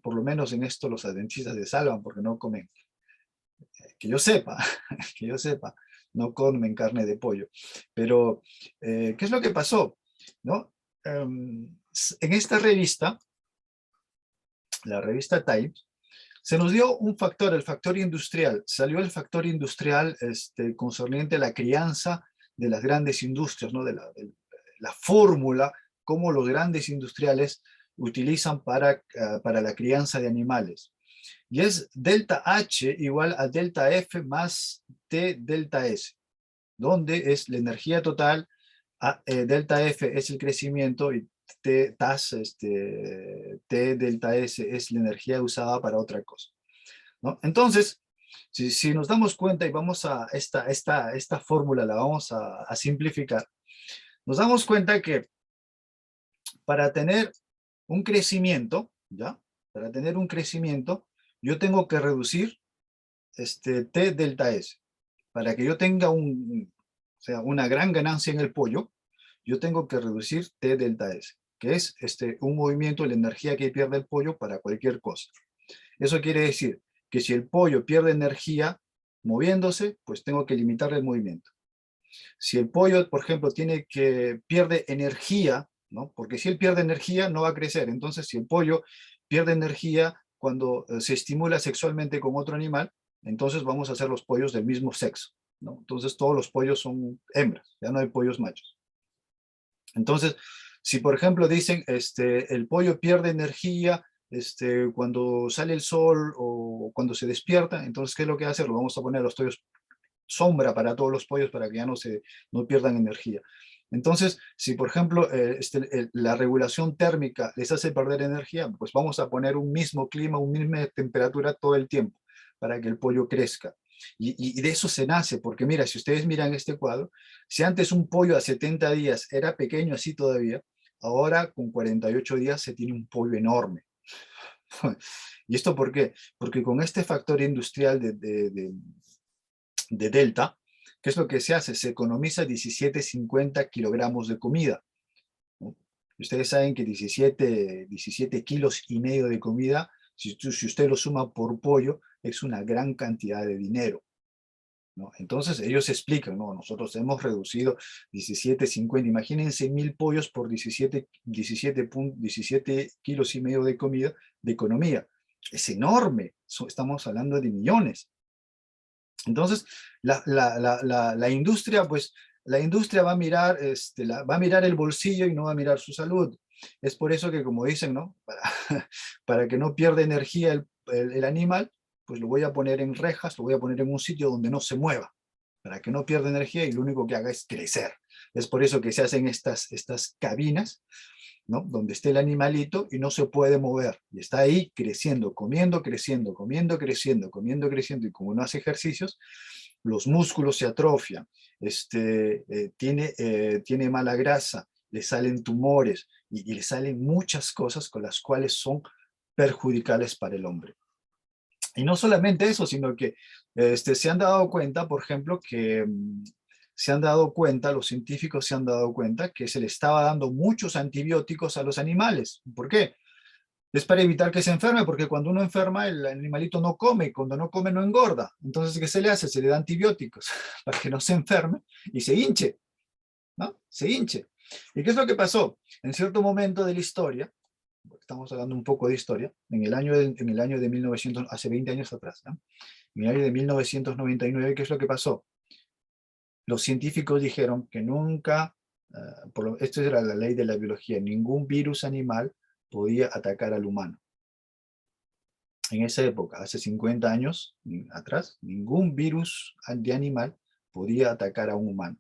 Por lo menos en esto los adventistas se salvan porque no comen, que yo sepa, que yo sepa, no comen carne de pollo. Pero, ¿qué es lo que pasó? ¿No? En esta revista, la revista Times, se nos dio un factor, el factor industrial. Salió el factor industrial concerniente a la crianza de las grandes industrias, ¿no? de la fórmula, cómo los grandes industriales utilizan para la crianza de animales. Y es delta H igual a delta F más T delta S, donde es la energía total, delta F es el crecimiento y T delta S es la energía usada para otra cosa, ¿no? Entonces, si nos damos cuenta y vamos a esta fórmula, la vamos a simplificar, nos damos cuenta que para tener un crecimiento, ¿ya? Para tener un crecimiento, yo tengo que reducir T delta S. Para que yo tenga una gran ganancia en el pollo, yo tengo que reducir T delta S, que es un movimiento de la energía que pierde el pollo para cualquier cosa. Eso quiere decir que si el pollo pierde energía moviéndose, pues tengo que limitar el movimiento. Si el pollo, por ejemplo, pierde energía, ¿no? Porque si él pierde energía, no va a crecer. Entonces, si el pollo pierde energía cuando se estimula sexualmente con otro animal, entonces vamos a hacer los pollos del mismo sexo, ¿no? Entonces, todos los pollos son hembras, ya no hay pollos machos. Entonces, si por ejemplo dicen, el pollo pierde energía cuando sale el sol o cuando se despierta, entonces, ¿qué es lo que hace? Lo vamos a poner a los pollos sombra para todos los pollos para que ya no pierdan energía. Entonces, si por ejemplo la regulación térmica les hace perder energía, pues vamos a poner un mismo clima, una misma temperatura todo el tiempo para que el pollo crezca. Y de eso se nace, porque mira, si ustedes miran este cuadro, si antes un pollo a 70 días era pequeño así todavía, ahora con 48 días se tiene un pollo enorme. ¿Y esto por qué? Porque con este factor industrial de delta, ¿qué es lo que se hace? Se economiza 17,50 kilogramos de comida, ¿no? Ustedes saben que 17 kilos y medio de comida, si usted lo suma por pollo, es una gran cantidad de dinero, ¿no? Entonces ellos explican, ¿no? Nosotros hemos reducido 17,50, imagínense 1000 pollos por 17 kilos y medio de comida, de economía. Es enorme, estamos hablando de millones. Entonces, la industria, pues, la industria va a mirar, va a mirar el bolsillo y no va a mirar su salud. Es por eso que, como dicen, ¿no? Para que no pierda energía el animal, pues lo voy a poner en rejas, lo voy a poner en un sitio donde no se mueva, para que no pierda energía y lo único que haga es crecer. Es por eso que se hacen estas cabinas, ¿no? Donde esté el animalito y no se puede mover. Y está ahí creciendo, comiendo, creciendo, comiendo, creciendo, comiendo, creciendo. Y como no hace ejercicios, los músculos se atrofian, tiene mala grasa, le salen tumores y le salen muchas cosas con las cuales son perjudiciales para el hombre. Y no solamente eso, sino que se han dado cuenta, por ejemplo, que se han dado cuenta, los científicos se han dado cuenta que se le estaba dando muchos antibióticos a los animales. ¿Por qué? Es para evitar que se enferme, porque cuando uno enferma, el animalito no come, y cuando no come no engorda. Entonces, ¿qué se le hace? Se le da antibióticos para que no se enferme y se hinche, ¿no? Se hinche. ¿Y qué es lo que pasó? En cierto momento de la historia, estamos hablando un poco de historia, en el año de 1900, hace 20 años atrás, ¿no? En el año de 1999, ¿qué es lo que pasó? Los científicos dijeron que nunca, esto era la ley de la biología, ningún virus animal podía atacar al humano. En esa época, hace 50 años atrás, ningún virus de animal podía atacar a un humano.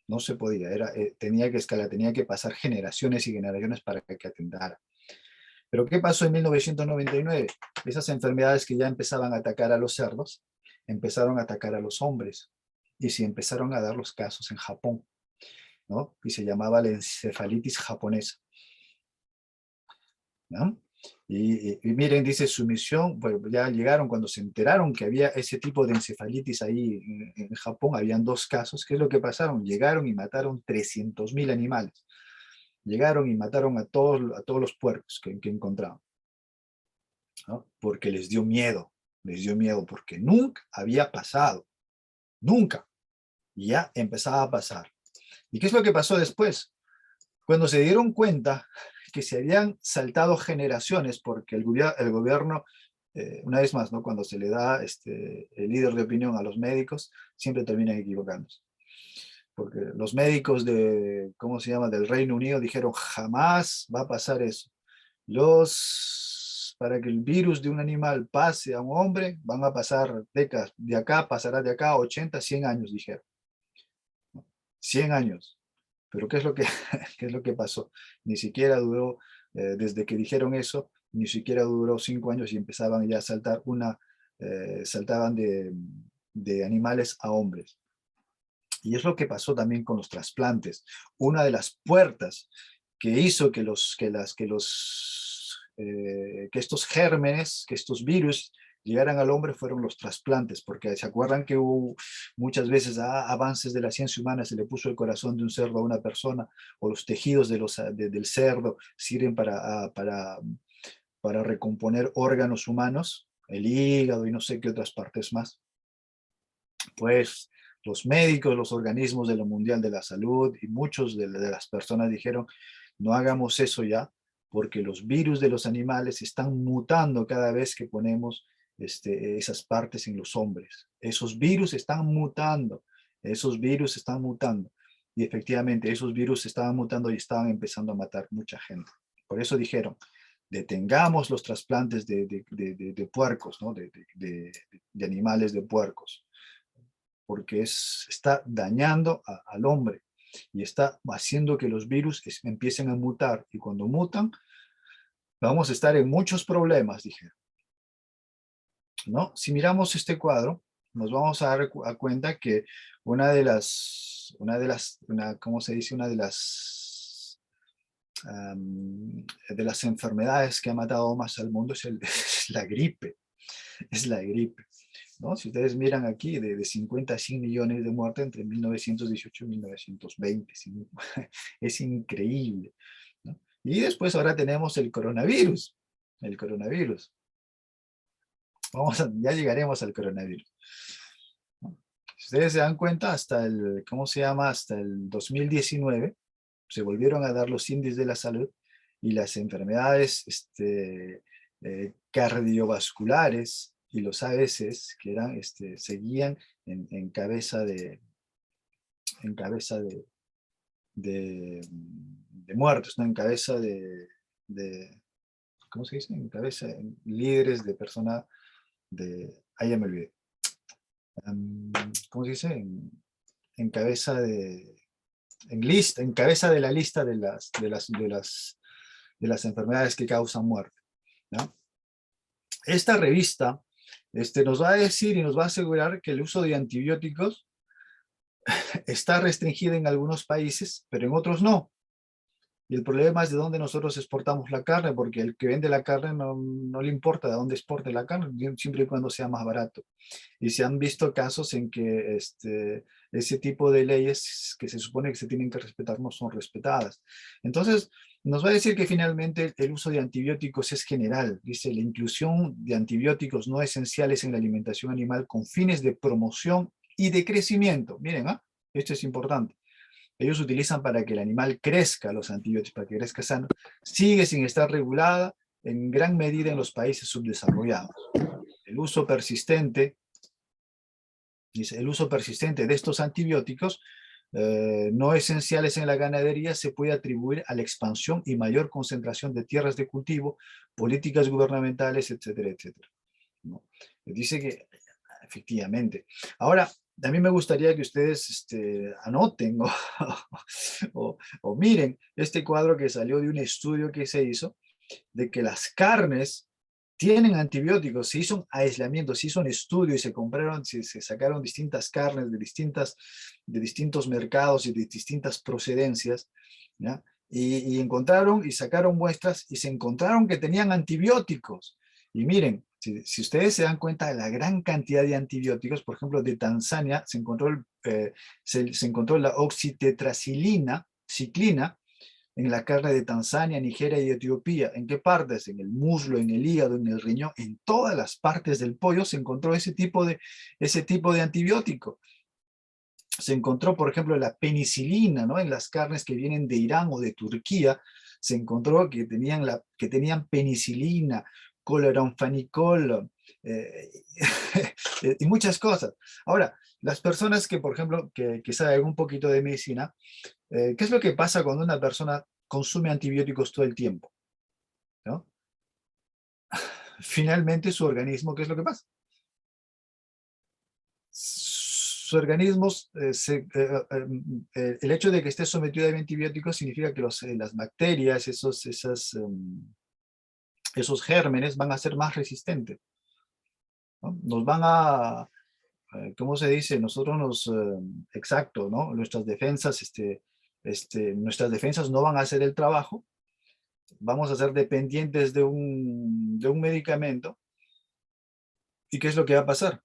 No se podía, tenía que escalar, tenía que pasar generaciones y generaciones para que atentara. Pero ¿qué pasó en 1999? Esas enfermedades que ya empezaban a atacar a los cerdos, empezaron a atacar a los hombres. Y se empezaron a dar los casos en Japón, ¿no? Y se llamaba la encefalitis japonesa, ¿no? Y miren, dice su misión, pues ya llegaron cuando se enteraron que había ese tipo de encefalitis ahí en Japón, habían 2 casos. ¿Qué es lo que pasaron? Llegaron y mataron 300.000 animales. Llegaron y mataron a todos los puercos que encontraron, ¿no? Porque les dio miedo, porque nunca había pasado, nunca. Y ya empezaba a pasar. ¿Y qué es lo que pasó después? Cuando se dieron cuenta que se habían saltado generaciones, porque el gobierno, una vez más, ¿no? Cuando se le da el líder de opinión a los médicos, siempre terminan equivocándose. Porque los médicos ¿cómo se llama?, del Reino Unido dijeron, jamás va a pasar eso. Para que el virus de un animal pase a un hombre, van a pasar décadas. De acá, pasará de acá a 80, 100 años, dijeron. 100 años. Pero ¿qué es lo que, qué es lo que pasó? Ni siquiera duró, desde que dijeron eso, ni siquiera duró 5 años y empezaban ya a saltar saltaban de animales a hombres. Y es lo que pasó también con los trasplantes. Una de las puertas que hizo que estos gérmenes, que estos virus llegaran al hombre fueron los trasplantes, porque se acuerdan que hubo muchas veces avances de la ciencia humana, se le puso el corazón de un cerdo a una persona, o los tejidos del cerdo sirven para recomponer órganos humanos, el hígado y no sé qué otras partes más. Pues los médicos, los organismos de la Mundial de la Salud y muchos de las personas dijeron, no hagamos eso ya, porque los virus de los animales están mutando cada vez que ponemos esas partes en los hombres. Esos virus están mutando, y efectivamente esos virus estaban mutando y estaban empezando a matar mucha gente. Por eso dijeron, detengamos los trasplantes de puercos, ¿no? de animales de puercos, porque está dañando al hombre y está haciendo que los virus empiecen a mutar, y cuando mutan vamos a estar en muchos problemas, dijeron, ¿no? Si miramos este cuadro, nos vamos a dar cuenta que ¿cómo se dice? Una de las enfermedades que ha matado más al mundo es la gripe, ¿no? Si ustedes miran aquí, de 50 a 100 millones de muertes entre 1918 y 1920, es increíble, ¿no? Y después ahora tenemos el coronavirus, ya llegaremos al coronavirus, ¿no? Si ustedes se dan cuenta, hasta el 2019, se volvieron a dar los índices de la salud y las enfermedades cardiovasculares y los AS, que eran, seguían en cabeza de muertos, ¿no? En cabeza ¿cómo se dice? En cabeza, líderes de personas ahí ya me olvidé. ¿Cómo se dice? En cabeza en cabeza de la lista de las enfermedades que causan muerte, ¿no? Esta revista nos va a decir y nos va a asegurar que el uso de antibióticos está restringido en algunos países, pero en otros no. Y el problema es de dónde nosotros exportamos la carne, porque el que vende la carne no le importa de dónde exporte la carne, siempre y cuando sea más barato. Y se han visto casos en que ese tipo de leyes que se supone que se tienen que respetar no son respetadas. Entonces, nos va a decir que finalmente el uso de antibióticos es general. Dice, la inclusión de antibióticos no esenciales en la alimentación animal con fines de promoción y de crecimiento. Miren, esto es importante. Ellos utilizan para que el animal crezca los antibióticos, para que crezca sano. Sigue sin estar regulada en gran medida en los países subdesarrollados. El uso persistente, dice, el uso persistente de estos antibióticos no esenciales en la ganadería se puede atribuir a la expansión y mayor concentración de tierras de cultivo, políticas gubernamentales, etcétera, etcétera. ¿No? Dice que efectivamente. Ahora, a mí me gustaría que ustedes anoten o miren este cuadro que salió de un estudio que se hizo de que las carnes tienen antibióticos, se hizo un aislamiento, se hizo un estudio y se compraron, se sacaron distintas carnes de distintos mercados y de distintas procedencias, ¿ya? Y encontraron y sacaron muestras y se encontraron que tenían antibióticos. Y miren, si ustedes se dan cuenta de la gran cantidad de antibióticos, por ejemplo, de Tanzania se encontró la oxitetracilina, ciclina, en la carne de Tanzania, Nigeria y Etiopía. ¿En qué partes? En el muslo, en el hígado, en el riñón, en todas las partes del pollo se encontró ese tipo de antibiótico. Se encontró, por ejemplo, la penicilina, ¿no? En las carnes que vienen de Irán o de Turquía, se encontró que tenían penicilina, coloranfanicol, y muchas cosas. Ahora, las personas que, por ejemplo, que saben un poquito de medicina, ¿qué es lo que pasa cuando una persona consume antibióticos todo el tiempo? ¿No? Finalmente su organismo, ¿qué es lo que pasa? Su organismo, el hecho de que esté sometido a antibióticos significa que las bacterias, esos gérmenes van a ser más resistentes, ¿no? Nos van a, ¿cómo se dice? Exacto, ¿no? Nuestras defensas no van a hacer el trabajo, vamos a ser dependientes de un medicamento. ¿Y qué es lo que va a pasar?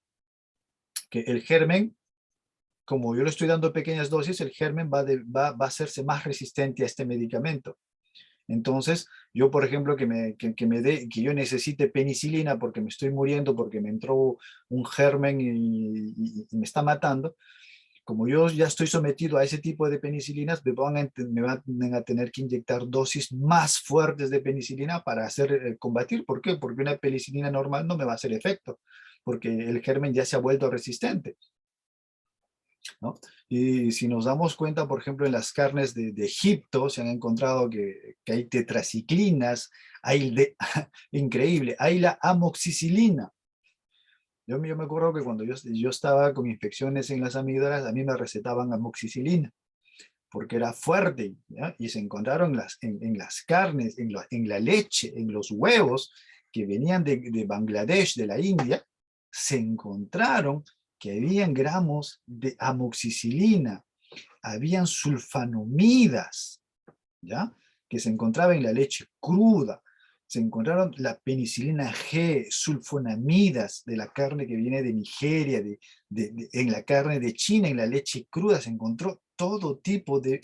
Que el germen, como yo le estoy dando pequeñas dosis, el germen va a hacerse más resistente a este medicamento. Entonces, yo, por ejemplo, que yo necesite penicilina porque me estoy muriendo, porque me entró un germen y me está matando, como yo ya estoy sometido a ese tipo de penicilinas, me van a tener que inyectar dosis más fuertes de penicilina para combatir. ¿Por qué? Porque una penicilina normal no me va a hacer efecto, porque el germen ya se ha vuelto resistente, ¿no? Y si nos damos cuenta, por ejemplo, en las carnes de Egipto, se han encontrado que hay tetraciclinas, increíble, hay la amoxicilina. Yo me acuerdo que cuando yo estaba con infecciones en las amígdalas, a mí me recetaban amoxicilina, porque era fuerte, ¿ya? Y se encontraron en las carnes, en la leche, en los huevos que venían de Bangladesh, de la India, se encontraron que habían gramos de amoxicilina, habían sulfanomidas, ¿ya? Que se encontraba en la leche cruda. Se encontraron la penicilina G, sulfonamidas de la carne que viene de Nigeria, en la carne de China, en la leche cruda, se encontró todo tipo de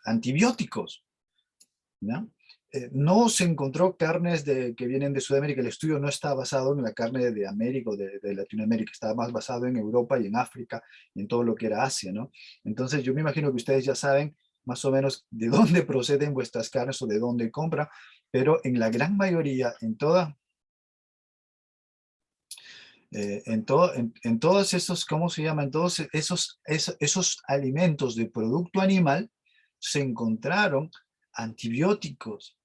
antibióticos, ¿no? No se encontró carnes que vienen de Sudamérica. El estudio no está basado en la carne de América o de Latinoamérica, estaba más basado en Europa y en África y en todo lo que era Asia, ¿no? Entonces yo me imagino que ustedes ya saben más o menos de dónde proceden vuestras carnes o de dónde compran, pero en la gran mayoría, en todos esos, ¿cómo se llama? En todos esos alimentos de producto animal se encontraron antibióticos,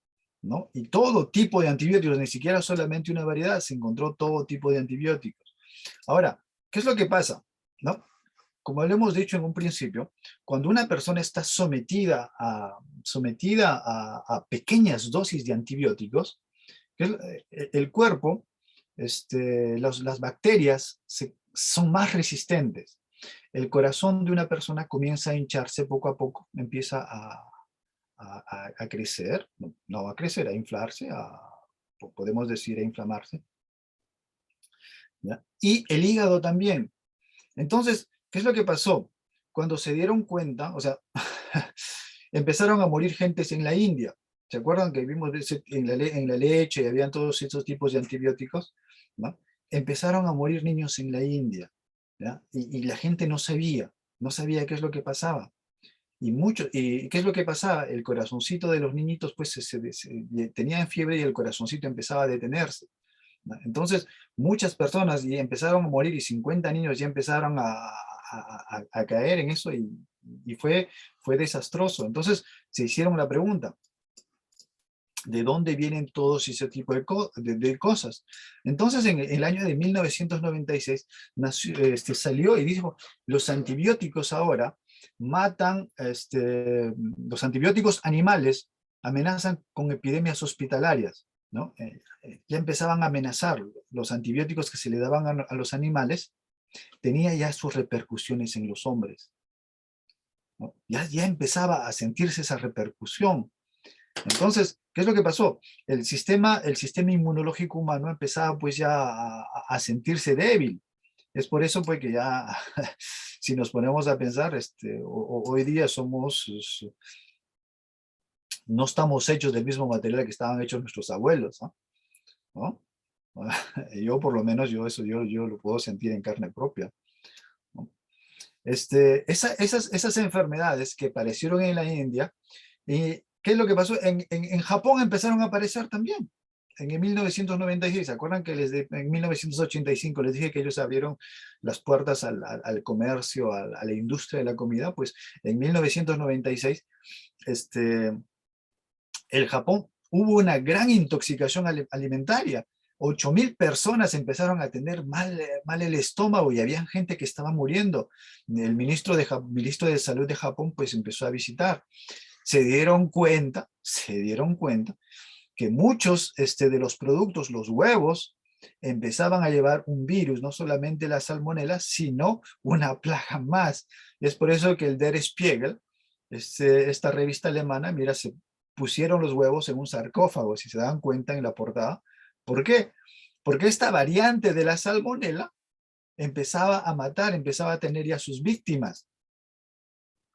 ¿no? Y todo tipo de antibióticos, ni siquiera solamente una variedad, se encontró todo tipo de antibióticos. Ahora, ¿qué es lo que pasa? ¿No? Como lo hemos dicho en un principio, cuando una persona está sometida a pequeñas dosis de antibióticos, el cuerpo, las bacterias son más resistentes. el corazón de una persona comienza a hincharse poco a poco, empieza a crecer, no a crecer, a inflarse, podemos decir a inflamarse, ¿ya? Y el hígado también. Entonces, ¿qué es lo que pasó? Cuando se dieron cuenta, o sea, empezaron a morir gentes en la India. ¿Se acuerdan que vimos en la leche y habían todos esos tipos de antibióticos? ¿No? Empezaron a morir niños en la India, ¿ya? Y la gente no sabía qué es lo que pasaba. ¿Y qué es lo que pasaba? El corazoncito de los niñitos pues tenían fiebre y el corazoncito empezaba a detenerse, ¿no? Entonces, muchas personas ya empezaron a morir y 50 niños ya empezaron a caer en eso y fue desastroso. Entonces, se hicieron la pregunta, ¿de dónde vienen todos ese tipo de cosas? Entonces, en el año de 1996, salió y dijo, los antibióticos ahora matan, los antibióticos animales amenazan con epidemias hospitalarias, ¿no? Ya empezaban a amenazar los antibióticos que se le daban a los animales, tenía ya sus repercusiones en los hombres, ¿no? Ya empezaba a sentirse esa repercusión. Entonces, ¿qué es lo que pasó? El sistema inmunológico humano empezaba pues ya a sentirse débil. Es por eso pues que ya, si nos ponemos a pensar, hoy día no estamos hechos del mismo material que estaban hechos nuestros abuelos, ¿no? ¿No? Yo por lo menos, yo lo puedo sentir en carne propia, ¿no? Esas enfermedades que aparecieron en la India, ¿y qué es lo que pasó? En Japón empezaron a aparecer también. En el 1996, ¿se acuerdan que en 1985 les dije que ellos abrieron las puertas al comercio, a la industria de la comida? Pues en 1996, el Japón hubo una gran intoxicación alimentaria. 8.000 personas empezaron a tener mal el estómago y había gente que estaba muriendo. El ministro de Salud de Japón pues empezó a visitar. Se dieron cuenta que muchos de los productos, los huevos, empezaban a llevar un virus, no solamente la salmonela, sino una plaga más. Es por eso que el Der Spiegel, esta revista alemana, mira, se pusieron los huevos en un sarcófago, si se dan cuenta en la portada. ¿Por qué? Porque esta variante de la salmonela empezaba a matar, empezaba a tener ya sus víctimas,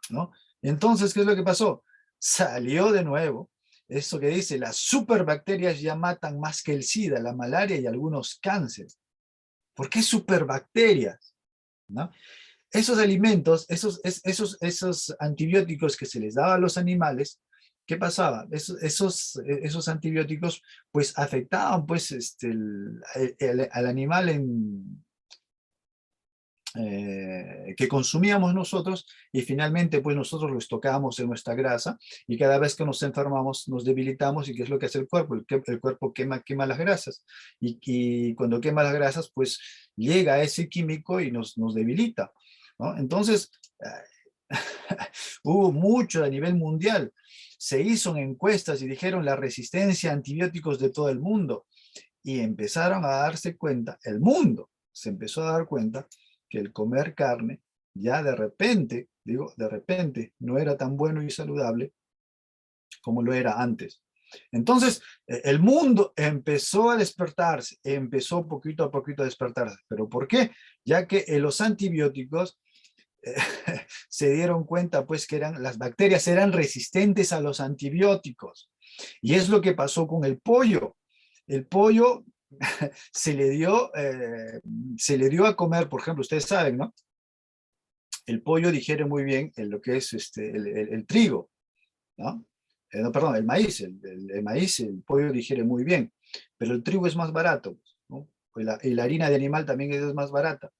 ¿no? Entonces, ¿qué es lo que pasó? Salió de nuevo eso que dice, las superbacterias ya matan más que el SIDA, la malaria y algunos cánceres. ¿Por qué superbacterias? ¿No? Esos alimentos, esos antibióticos que se les daba a los animales, ¿qué pasaba? Esos antibióticos pues afectaban pues al animal que consumíamos nosotros y finalmente pues nosotros lo estocábamos en nuestra grasa y cada vez que nos enfermamos nos debilitamos. ¿Y qué es lo que hace el cuerpo? El cuerpo quema las grasas y cuando quema las grasas pues llega ese químico y nos debilita, ¿no? Entonces hubo mucho a nivel mundial, se hizo encuestas y dijeron la resistencia a antibióticos de todo el mundo y empezaron a darse cuenta, el mundo se empezó a dar cuenta que el comer carne ya de repente, no era tan bueno y saludable como lo era antes. Entonces, el mundo empezó a despertarse, empezó poquito a poquito a despertarse. ¿Pero por qué? Ya que los antibióticos se dieron cuenta pues que las bacterias eran resistentes a los antibióticos. Y es lo que pasó con el pollo. El pollo se le dio a comer, por ejemplo, ustedes saben, ¿no? El pollo digiere muy bien lo que es el trigo, ¿no? No, perdón, el maíz, el maíz, el pollo digiere muy bien, pero el trigo es más barato, ¿no? Y la harina de animal también es más barata.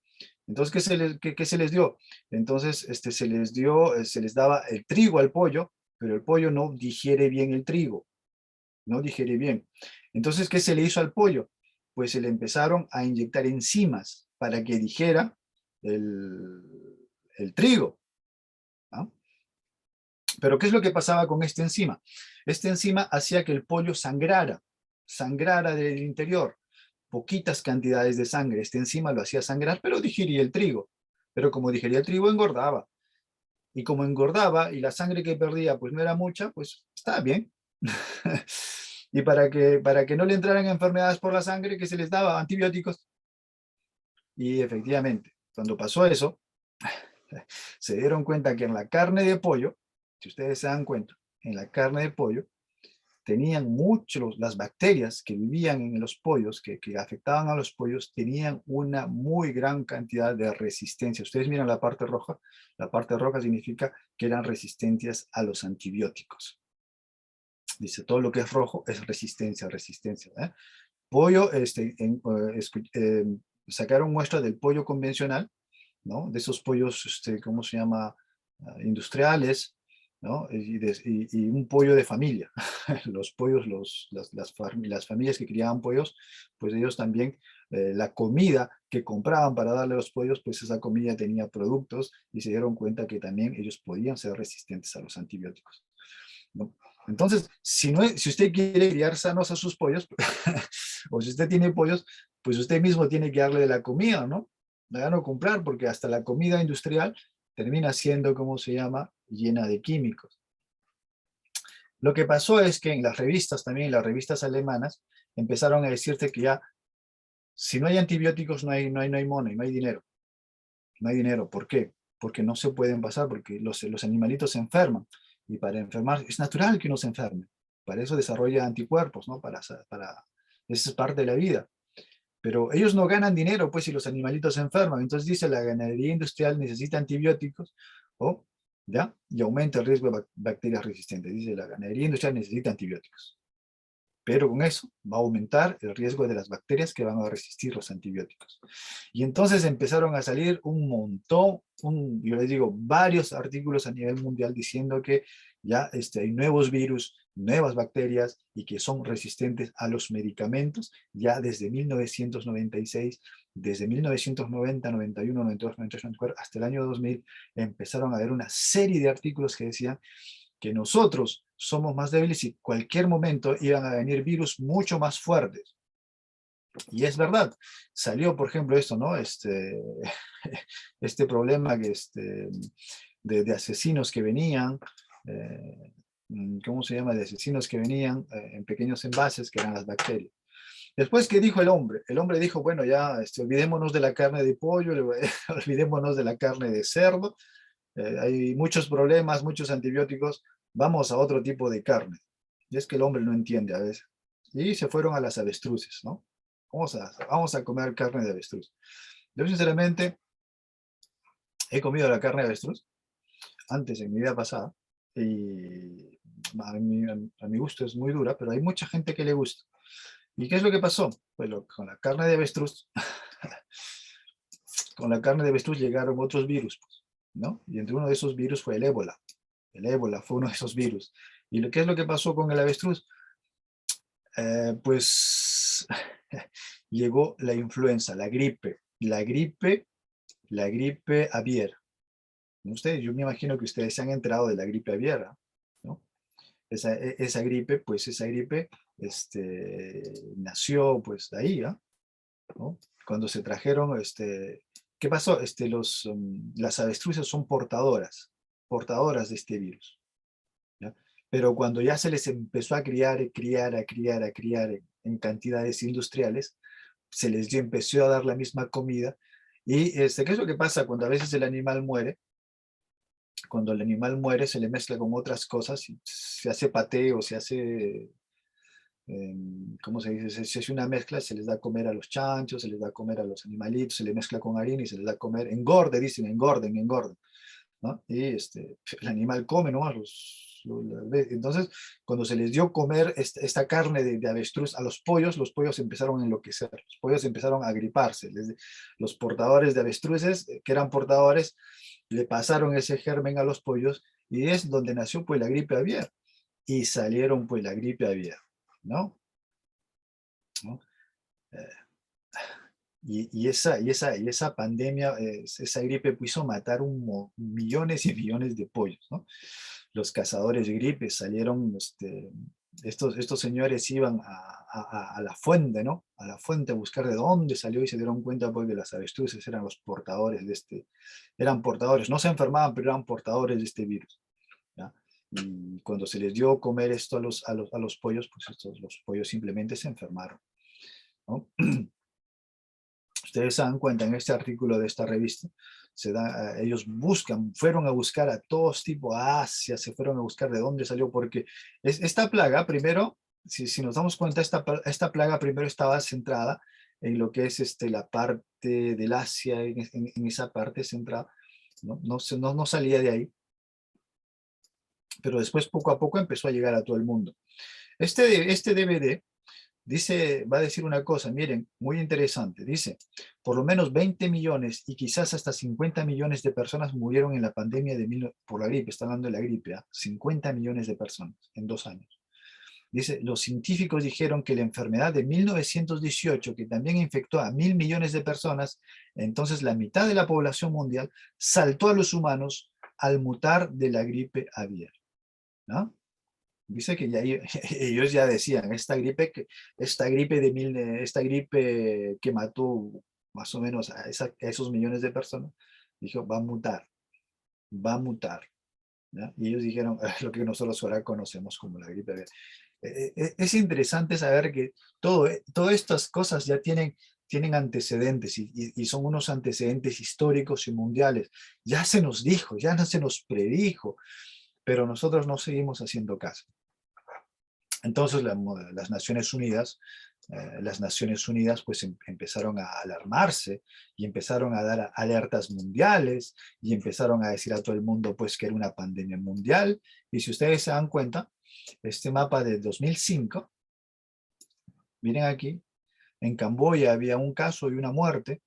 Entonces, ¿qué se les dio? Entonces, se les daba el trigo al pollo, pero el pollo no digiere bien el trigo, no digiere bien. Entonces, ¿qué se le hizo al pollo? Pues se le empezaron a inyectar enzimas para que dijera el trigo, ¿no? Pero ¿qué es lo que pasaba con esta enzima? Esta enzima hacía que el pollo sangrara del interior, poquitas cantidades de sangre. Esta enzima lo hacía sangrar, pero digería el trigo. pero como digería el trigo engordaba. Y como engordaba y la sangre que perdía pues no era mucha, pues estaba bien. Y para que no le entraran enfermedades por la sangre, que se les daba antibióticos. Y efectivamente, cuando pasó eso, se dieron cuenta que en la carne de pollo, si ustedes se dan cuenta, en la carne de pollo, tenían muchos, las bacterias que vivían en los pollos, que afectaban a los pollos, tenían una muy gran cantidad de resistencia. Ustedes miran la parte roja significa que eran resistentes a los antibióticos. Dice, todo lo que es rojo es resistencia, resistencia. ¿Eh? Pollo, sacaron muestras del pollo convencional, ¿no? De esos pollos, ¿cómo se llama? Industriales, ¿no? Y un pollo de familia. Los pollos, las familias que criaban pollos, pues ellos también, la comida que compraban para darle a los pollos, pues esa comida tenía productos y se dieron cuenta que también ellos podían ser resistentes a los antibióticos, ¿no? Entonces, si usted quiere criar sanos a sus pollos, o si usted tiene pollos, pues usted mismo tiene que darle de la comida, ¿no? No comprar, porque hasta la comida industrial termina siendo, ¿cómo se llama?, llena de químicos. Lo que pasó es que en las revistas, también en las revistas alemanas, empezaron a decirte que ya, si no hay antibióticos, no hay money, no hay dinero. No hay dinero. ¿Por qué? Porque no se pueden pasar, porque los animalitos se enferman. Y para enfermar, es natural que uno se enferme. Para eso desarrolla anticuerpos, ¿no? Eso es parte de la vida. Pero ellos no ganan dinero, pues, si los animalitos se enferman. Entonces dice, la ganadería industrial necesita antibióticos, ¿ya? Y aumenta el riesgo de bacterias resistentes. Dice, la ganadería industrial necesita antibióticos. Pero con eso va a aumentar el riesgo de las bacterias que van a resistir los antibióticos. Y entonces empezaron a salir un montón, yo les digo, varios artículos a nivel mundial diciendo que ya hay nuevos virus, nuevas bacterias y que son resistentes a los medicamentos ya desde 1996, desde 1990, 91, 92, 93, 94, hasta el año 2000, empezaron a haber una serie de artículos que decían que nosotros somos más débiles y en cualquier momento iban a venir virus mucho más fuertes. Y es verdad, salió por ejemplo esto, ¿no? Este problema que de asesinos que venían, ¿cómo se llama? De asesinos que venían en pequeños envases que eran las bacterias. Después, ¿qué dijo el hombre? El hombre dijo, bueno, ya olvidémonos de la carne de pollo, olvidémonos de la carne de cerdo, hay muchos problemas, muchos antibióticos, vamos a otro tipo de carne. Y es que el hombre no entiende a veces. Y se fueron a las avestruces, ¿no? Vamos a comer carne de avestruz. Yo sinceramente he comido la carne de avestruz antes, en mi vida pasada, y a mi gusto es muy dura, pero hay mucha gente que le gusta. ¿Y qué es lo que pasó? Pues con la carne de avestruz, con la carne de avestruz llegaron otros virus, pues, ¿no? Y entre uno de esos virus fue el ébola. El ébola fue uno de esos virus. ¿Y qué es lo que pasó con el avestruz? Pues llegó la influenza, la gripe aviar. Ustedes, yo me imagino que ustedes se han enterado de la gripe aviar, ¿no? Esa gripe, pues esa gripe nació pues de ahí, ¿no? Cuando se trajeron, ¿qué pasó? Las avestruces son portadoras de este virus, ¿ya? Pero cuando ya se les empezó a criar en cantidades industriales, se les empezó a dar la misma comida. Y ¿qué es lo que pasa cuando a veces el animal muere? Cuando el animal muere se le mezcla con otras cosas, y se hace pateo, se hace, ¿cómo se dice? Se hace una mezcla, se les da a comer a los chanchos, se les da a comer a los animalitos, se le mezcla con harina y se les da a comer, engorde, dicen, engorden, ¿no? Y el animal come, ¿no? Entonces, cuando se les dio comer esta carne de avestruz a los pollos empezaron a enloquecer, los pollos empezaron a griparse. Los portadores de avestruces, que eran portadores, le pasaron ese germen a los pollos y es donde nació pues la gripe aviar. Y salieron pues la gripe aviar, ¿no? ¿No? Y esa pandemia, esa gripe hizo matar millones y millones de pollos, ¿no? Los cazadores de gripe salieron estos señores iban a la fuente, ¿no? A la fuente a buscar de dónde salió y se dieron cuenta porque las avestruces eran los portadores de eran portadores, no se enfermaban, pero eran portadores de este virus, ¿ya? Y cuando se les dio comer esto a los pollos, pues los pollos simplemente se enfermaron, ¿no? Ustedes se dan cuenta en este artículo de esta revista, ellos fueron a buscar a todos tipo a Asia, se fueron a buscar de dónde salió, porque esta plaga primero, si nos damos cuenta, esta plaga primero estaba centrada en lo que es la parte del Asia, en esa parte centrada, no salía de ahí, pero después poco a poco empezó a llegar a todo el mundo. Este DVD va a decir una cosa, miren, muy interesante. Dice, por lo menos 20 millones y quizás hasta 50 millones de personas murieron en la pandemia por la gripe. Está hablando de la gripe, 50 millones de personas en 2 años. Dice, los científicos dijeron que la enfermedad de 1918, que también infectó a 1.000 millones de personas, entonces la mitad de la población mundial saltó a los humanos al mutar de la gripe aviar, ¿no? Dice que ya, ellos ya decían, esta gripe que mató más o menos a esos millones de personas, dijo, va a mutar, va a mutar, ¿ya? Y ellos dijeron, lo que nosotros ahora conocemos como la gripe aviar. Es interesante saber que todas estas cosas ya tienen antecedentes y son unos antecedentes históricos y mundiales. Ya se nos dijo, ya se nos predijo, pero nosotros no seguimos haciendo caso. Entonces las Naciones Unidas pues empezaron a alarmarse y empezaron a dar alertas mundiales y empezaron a decir a todo el mundo pues que era una pandemia mundial. Y si ustedes se dan cuenta, este mapa de 2005, miren aquí, en Camboya había un caso y una muerte,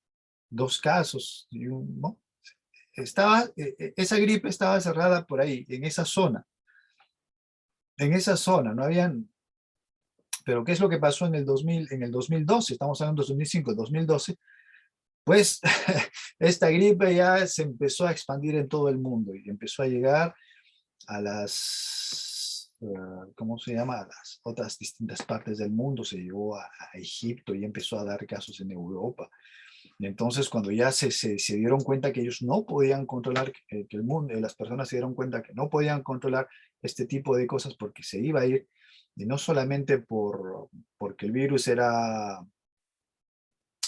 2 casos, ¿no? Esa gripe estaba cerrada por ahí, en esa zona, no habían. Pero ¿qué es lo que pasó en el 2012? Estamos hablando de 2005, 2012. Pues esta gripe ya se empezó a expandir en todo el mundo y empezó a llegar a ¿cómo se llama? A las otras distintas partes del mundo. Se llegó a Egipto y empezó a dar casos en Europa. Y entonces cuando ya se dieron cuenta que ellos no podían controlar, que el mundo, las personas se dieron cuenta que no podían controlar este tipo de cosas porque se iba a ir, y no solamente porque el virus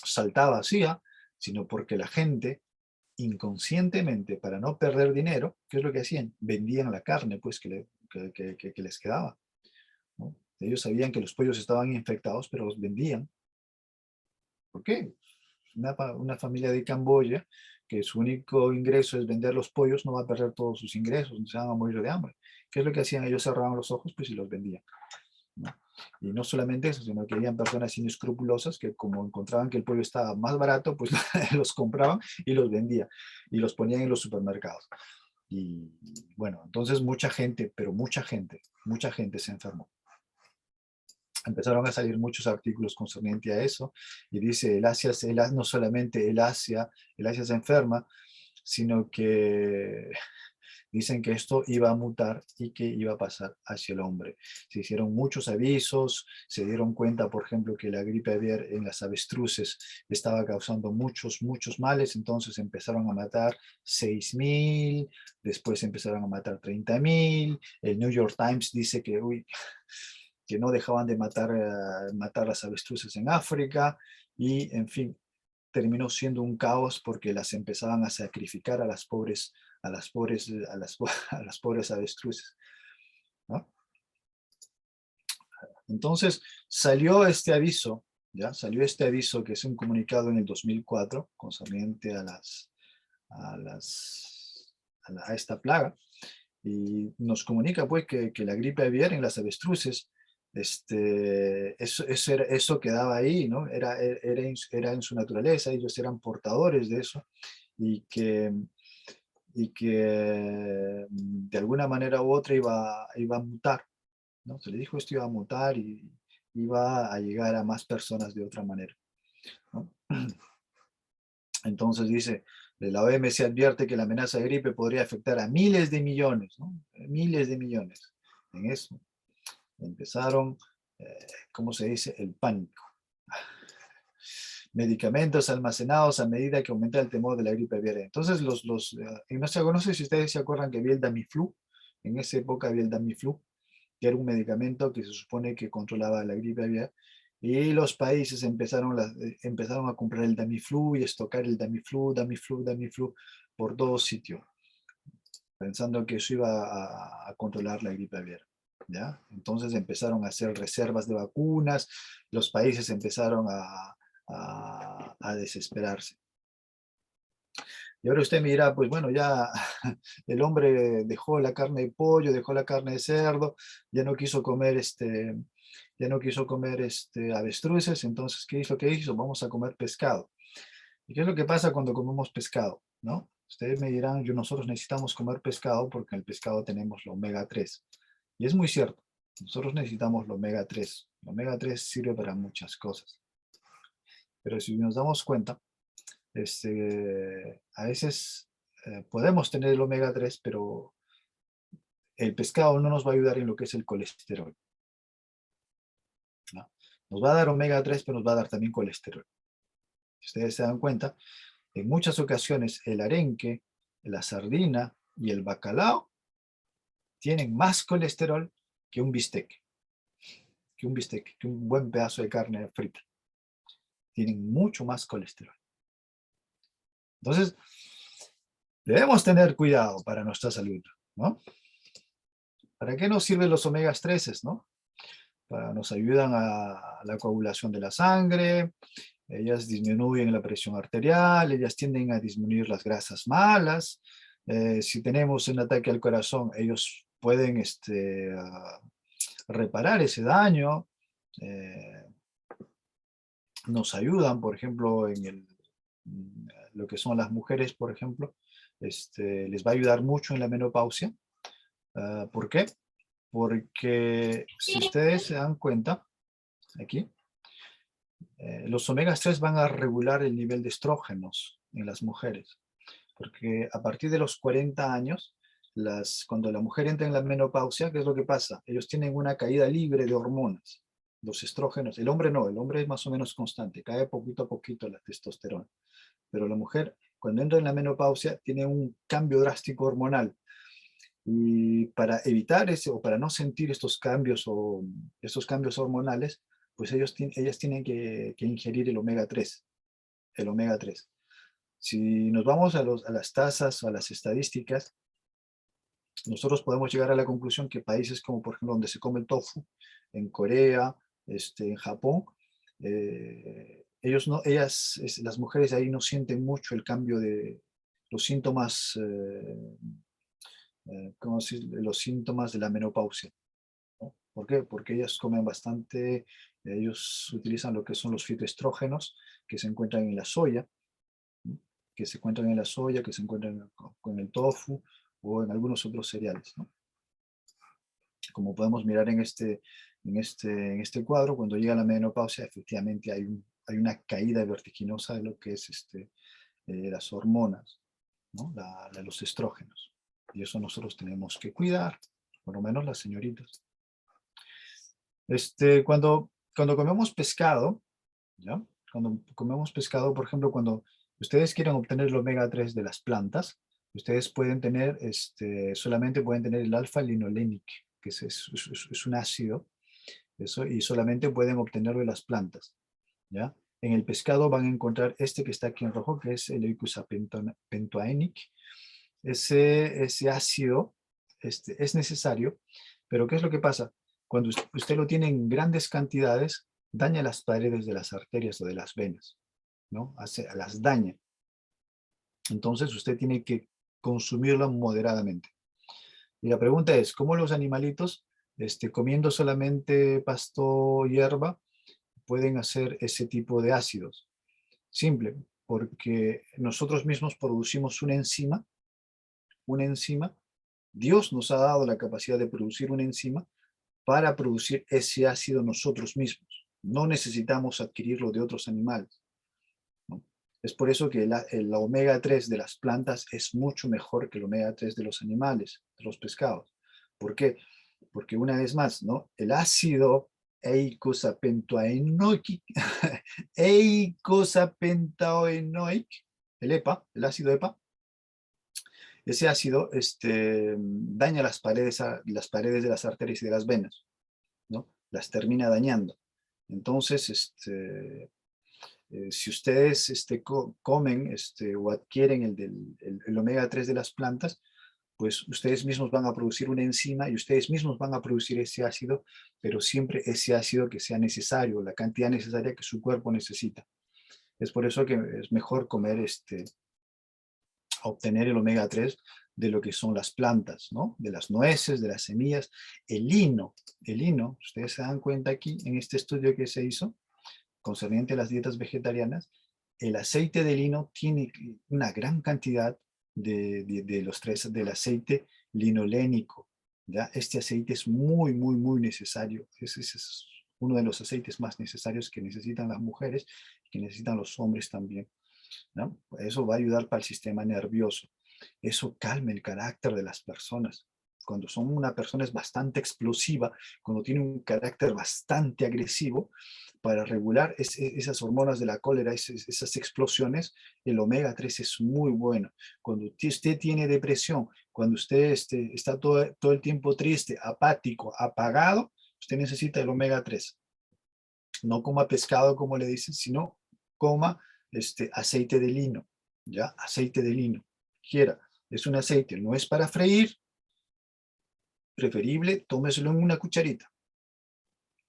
saltaba vacía, sino porque la gente inconscientemente, para no perder dinero, ¿qué es lo que hacían? Vendían la carne pues que les quedaba, ¿no? Ellos sabían que los pollos estaban infectados, pero los vendían. ¿Por qué? Una familia de Camboya, que su único ingreso es vender los pollos, no va a perder todos sus ingresos, no se van a morir de hambre. ¿Qué es lo que hacían? Ellos cerraban los ojos pues, y los vendían, ¿no? Y no solamente eso, sino que habían personas inescrupulosas que como encontraban que el pollo estaba más barato, pues los compraban y los vendían y los ponían en los supermercados. Y bueno, entonces mucha gente se enfermó. Empezaron a salir muchos artículos concernientes a eso, y dice, no solamente el Asia se enferma, sino que dicen que esto iba a mutar y que iba a pasar hacia el hombre. Se hicieron muchos avisos, se dieron cuenta, por ejemplo, que la gripe aviar en las avestruces estaba causando muchos males, entonces empezaron a matar 6.000, después empezaron a matar 30.000, el New York Times dice que no dejaban de matar las avestruces en África, y en fin, terminó siendo un caos porque las empezaban a sacrificar a las pobres avestruces, ¿no? Entonces salió este aviso, que es un comunicado en el 2004 concerniente a esta plaga, y nos comunica pues que la gripe aviar en las avestruces, eso quedaba ahí, ¿no? Era en su naturaleza, ellos eran portadores de eso, y que de alguna manera u otra iba a mutar, ¿no? Se le dijo esto iba a mutar y iba a llegar a más personas de otra manera, ¿no? Entonces dice, la OMS advierte que la amenaza de gripe podría afectar a miles de millones, ¿no? Miles de millones en eso. Empezaron, ¿cómo se dice? El pánico. Medicamentos almacenados a medida que aumenta el temor de la gripe aviar. Entonces, no sé si ustedes se acuerdan que había el Tamiflu. En esa época había el Tamiflu, que era un medicamento que se supone que controlaba la gripe aviar. Y los países empezaron a comprar el Tamiflu y estocar el Tamiflu por todo sitio, pensando que eso iba a controlar la gripe aviar. ¿Ya? Entonces empezaron a hacer reservas de vacunas, los países empezaron a desesperarse. Y ahora usted me dirá, pues bueno, ya el hombre dejó la carne de pollo, dejó la carne de cerdo, ya no quiso comer avestruces, entonces, ¿qué hizo? ¿Qué hizo? Vamos a comer pescado. ¿Y qué es lo que pasa cuando comemos pescado? ¿No? Ustedes me dirán, nosotros necesitamos comer pescado porque en el pescado tenemos la omega 3. Y es muy cierto, nosotros necesitamos la omega 3. La omega 3 sirve para muchas cosas. Pero si nos damos cuenta, a veces podemos tener el omega 3, pero el pescado no nos va a ayudar en lo que es el colesterol, ¿no? Nos va a dar omega 3, pero nos va a dar también colesterol. Si ustedes se dan cuenta, en muchas ocasiones el arenque, la sardina y el bacalao tienen más colesterol que un bistec, que un buen pedazo de carne frita. Tienen mucho más colesterol. Entonces, debemos tener cuidado para nuestra salud, ¿no? ¿Para qué nos sirven los omegas 3, no? Nos ayudan a la coagulación de la sangre, ellas disminuyen la presión arterial, ellas tienden a disminuir las grasas malas. Si tenemos un ataque al corazón, ellos pueden reparar ese daño. Nos ayudan, por ejemplo, lo que son las mujeres, por ejemplo, les va a ayudar mucho en la menopausia. ¿Por qué? Porque si ustedes se dan cuenta, aquí, los omegas 3 van a regular el nivel de estrógenos en las mujeres. Porque a partir de los 40 años, cuando la mujer entra en la menopausia, ¿qué es lo que pasa? Ellos tienen una caída libre de hormonas, los estrógenos. El hombre no, el hombre es más o menos constante, cae poquito a poquito la testosterona. Pero la mujer, cuando entra en la menopausia, tiene un cambio drástico hormonal. Y para evitar o para no sentir estos cambios hormonales, pues ellas tienen que ingerir el omega 3. El omega 3. Si nos vamos a las tasas o a las estadísticas, nosotros podemos llegar a la conclusión que países como, por ejemplo, donde se come el tofu, en Corea, en Japón, las mujeres ahí no sienten mucho el cambio de los síntomas, los síntomas de la menopausia, ¿no? ¿Por qué? Porque ellas comen bastante, ellos utilizan lo que son los fitoestrógenos que se encuentran en la soya, ¿no? Que se encuentran en la soya, que se encuentran con el tofu o en algunos otros cereales, ¿no? Como podemos mirar en este cuadro, cuando llega la menopausia, efectivamente hay una caída vertiginosa de lo que es las hormonas, ¿no? Los estrógenos. Y eso nosotros tenemos que cuidar, por lo menos las señoritas. Cuando comemos pescado, ¿ya? Cuando comemos pescado, por ejemplo, cuando ustedes quieren obtener el omega 3 de las plantas, ustedes pueden tener, solamente pueden tener el alfa-linolenic, que es un ácido, y solamente pueden obtenerlo de las plantas, ¿ya? En el pescado van a encontrar que está aquí en rojo, que es el Eicosapentoaenic. Ese ácido es necesario, pero ¿qué es lo que pasa? Cuando usted lo tiene en grandes cantidades, daña las paredes de las arterias o de las venas, ¿no? Las daña. Entonces usted tiene que consumirlo moderadamente. Y la pregunta es, ¿cómo los animalitos, comiendo solamente pasto, hierba, pueden hacer ese tipo de ácidos? Simple, porque nosotros mismos producimos una enzima. Dios nos ha dado la capacidad de producir una enzima para producir ese ácido nosotros mismos. No necesitamos adquirirlo de otros animales, ¿no? Es por eso que el omega 3 de las plantas es mucho mejor que el omega 3 de los animales, de los pescados. ¿Por qué? porque una vez más, ¿no? El ácido eicosapentaenoico, eicosapentaenoico, el EPA, el ácido EPA, ese ácido daña las paredes de las arterias y de las venas, ¿no? Las termina dañando. Entonces, si ustedes comen o adquieren el omega 3 de las plantas, pues ustedes mismos van a producir una enzima y ustedes mismos van a producir ese ácido, pero siempre ese ácido que sea necesario, la cantidad necesaria que su cuerpo necesita. Es por eso que es mejor comer, obtener el omega 3 de lo que son las plantas, ¿no? De las nueces, de las semillas, el lino, ustedes se dan cuenta aquí en este estudio que se hizo, concerniente a las dietas vegetarianas, el aceite de lino tiene una gran cantidad del aceite linolénico, ¿ya? Este aceite es muy, muy, muy necesario. Es uno de los aceites más necesarios que necesitan las mujeres y que necesitan los hombres también, ¿no? Eso va a ayudar para el sistema nervioso. Eso calma el carácter de las personas. Cuando son una persona es bastante explosiva, cuando tiene un carácter bastante agresivo, para regular esas hormonas de la cólera, esas explosiones, el omega 3 es muy bueno. Cuando usted tiene depresión, cuando usted está todo el tiempo triste, apático, apagado, usted necesita el omega 3. No coma pescado como le dicen, sino coma aceite de lino, ¿ya? Aceite de lino. Quiera, es un aceite, no es para freír, preferible, tómeselo en una cucharita.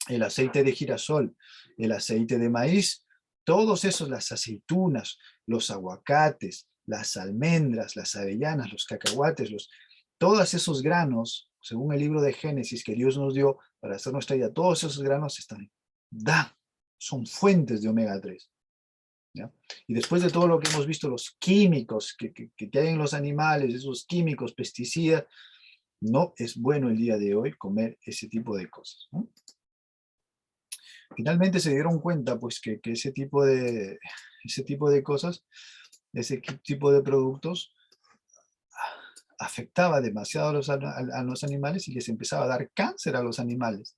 El aceite de girasol, el aceite de maíz, todos esos, las aceitunas, los aguacates, las almendras, las avellanas, los cacahuates, todos esos granos, según el libro de Génesis que Dios nos dio para hacer nuestra vida, todos esos granos son fuentes de omega 3. ¿Ya? Y después de todo lo que hemos visto, los químicos que hay en los animales, esos químicos, pesticidas, no es bueno el día de hoy comer ese tipo de cosas, ¿no? Finalmente se dieron cuenta pues que ese tipo de cosas, ese tipo de productos afectaba demasiado a los animales y les empezaba a dar cáncer a los animales.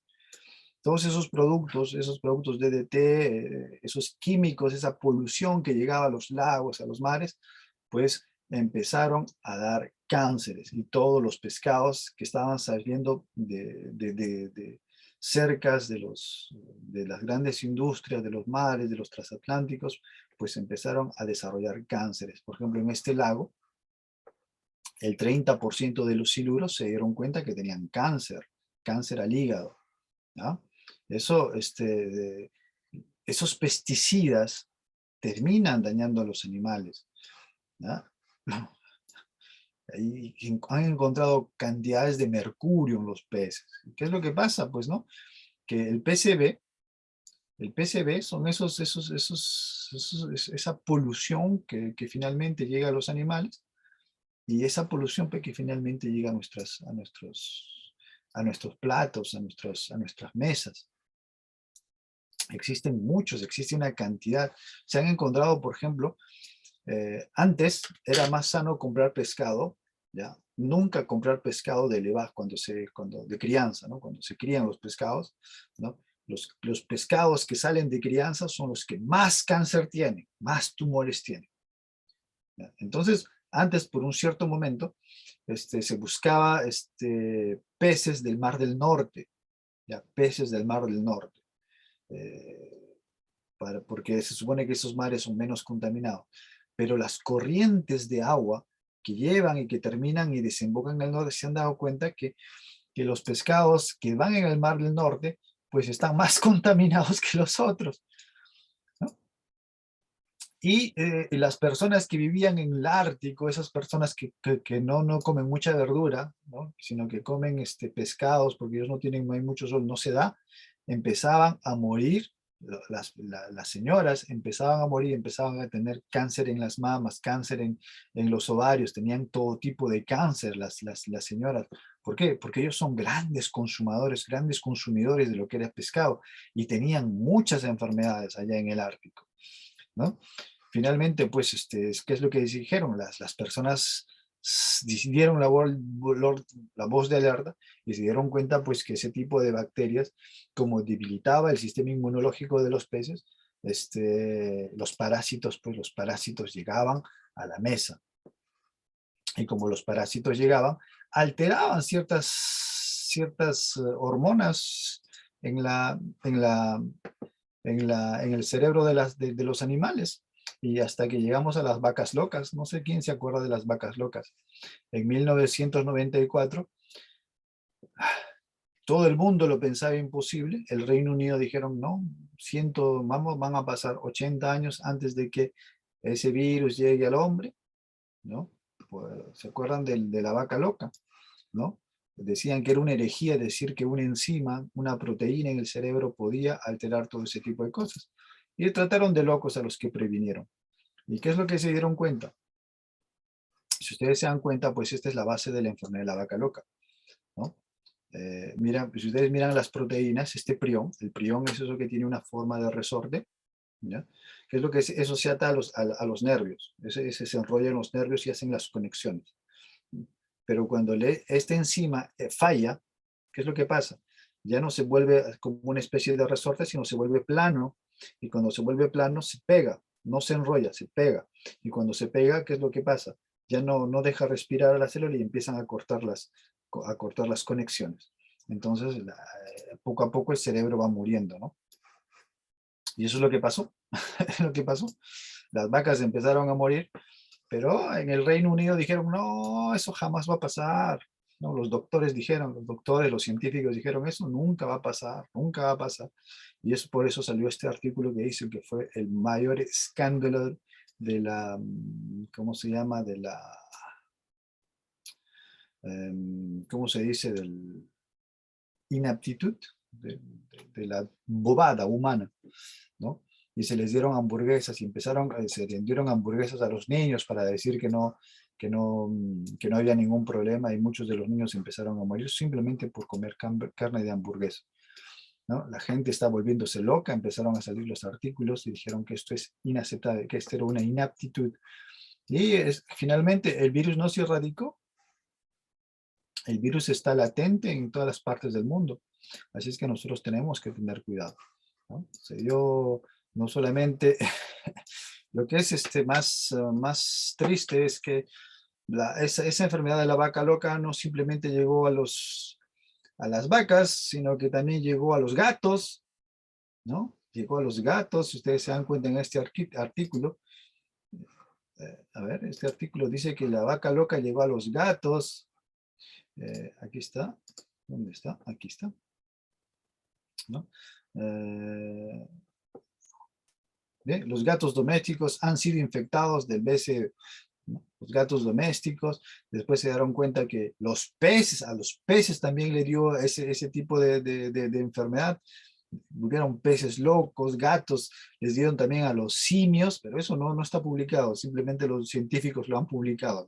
Todos esos productos DDT, esos químicos, esa polución que llegaba a los lagos, a los mares, pues empezaron a dar cánceres, y todos los pescados que estaban saliendo de cercas de las grandes industrias, de los mares, de los transatlánticos, pues empezaron a desarrollar cánceres. Por ejemplo, en este lago, el 30% de los siluros se dieron cuenta que tenían cáncer al hígado, ¿no? Eso, esos pesticidas terminan dañando a los animales, ¿no? Y han encontrado cantidades de mercurio en los peces. ¿Qué es lo que pasa? Pues, ¿no? Que el PCB son esa polución que finalmente llega a los animales, y esa polución que finalmente llega a nuestros platos, a nuestras mesas. Existe una cantidad. Se han encontrado, por ejemplo, antes era más sano comprar pescado, ¿ya? Nunca comprar pescado de levaz de crianza, ¿no? Cuando se crían los pescados, ¿no? Los pescados que salen de crianza son los que más cáncer tienen, más tumores tienen, ¿ya? Entonces, antes, por un cierto momento, se buscaba peces del Mar del Norte, ¿ya? Peces del Mar del Norte, porque se supone que esos mares son menos contaminados. Pero las corrientes de agua que llevan y que terminan y desembocan en el norte, se han dado cuenta que los pescados que van en el Mar del Norte, pues están más contaminados que los otros, ¿no? Y las personas que vivían en el Ártico, esas personas que no comen mucha verdura, ¿no? Sino que comen pescados, porque ellos no hay mucho sol, no se da, empezaban a morir. Las señoras empezaban a morir, empezaban a tener cáncer en las mamas, cáncer en los ovarios, tenían todo tipo de cáncer las señoras. ¿Por qué? Porque ellos son grandes consumidores de lo que era pescado, y tenían muchas enfermedades allá en el Ártico, ¿no? Finalmente, pues, ¿qué es lo que dijeron? Las personas dieron la voz de alerta y se dieron cuenta pues que ese tipo de bacterias, como debilitaba el sistema inmunológico de los peces, los parásitos llegaban a la mesa. Y como los parásitos llegaban, alteraban ciertas hormonas en el cerebro de los animales. Y hasta que llegamos a las vacas locas. No sé quién se acuerda de las vacas locas. En 1994, todo el mundo lo pensaba imposible. El Reino Unido dijeron, no, van a pasar 80 años antes de que ese virus llegue al hombre, ¿no? Pues, ¿se acuerdan de la vaca loca? ¿No? Decían que era una herejía decir que una enzima, una proteína en el cerebro podía alterar todo ese tipo de cosas. Y trataron de locos a los que previnieron. ¿Y qué es lo que se dieron cuenta? Si ustedes se dan cuenta, pues esta es la base de la enfermedad de la vaca loca, ¿no? Mira, si ustedes miran las proteínas, el prión es eso que tiene una forma de resorte, ¿ya? ¿Qué es lo que eso se ata a los nervios? Ese se enrolla en los nervios y hacen las conexiones. Pero cuando esta enzima falla, ¿qué es lo que pasa? Ya no se vuelve como una especie de resorte, sino se vuelve plano, y cuando se vuelve plano se pega, no se enrolla, se pega. Y cuando se pega, ¿qué es lo que pasa? Ya no deja respirar a la célula y empiezan a cortar las conexiones. Entonces, poco a poco el cerebro va muriendo, ¿no? Y eso es lo que pasó. Es lo que pasó. Las vacas empezaron a morir, pero en el Reino Unido dijeron, no, eso jamás va a pasar. No, los doctores, los científicos dijeron, eso nunca va a pasar, nunca va a pasar. Y es por eso salió este artículo que dice que fue el mayor escándalo de la, ¿cómo se llama? De la, ¿cómo se dice? Del inaptitud, de la bobada humana, ¿no? Y se les dieron hamburguesas y se vendieron hamburguesas a los niños para decir que no había ningún problema, y muchos de los niños empezaron a morir simplemente por comer carne de hamburguesa, ¿no? La gente está volviéndose loca, empezaron a salir los artículos y dijeron que esto es inaceptable, que esto era una inaptitud. Y finalmente el virus no se erradicó. El virus está latente en todas las partes del mundo. Así es que nosotros tenemos que tener cuidado, ¿no? Se dio no solamente lo que es más triste es que esa enfermedad de la vaca loca no simplemente llegó a las vacas, sino que también llegó a los gatos, ¿no? Llegó a los gatos. Si ustedes se dan cuenta en este artículo, a ver, este artículo dice que la vaca loca llegó a los gatos. Aquí está. ¿Dónde está? Aquí está, ¿no? Bien, los gatos domésticos han sido infectados del BCE, ¿no? Los gatos domésticos. Después se dieron cuenta que a los peces también le dio ese tipo de enfermedad. Hubieron peces locos, gatos, les dieron también a los simios, pero eso no está publicado, simplemente los científicos lo han publicado,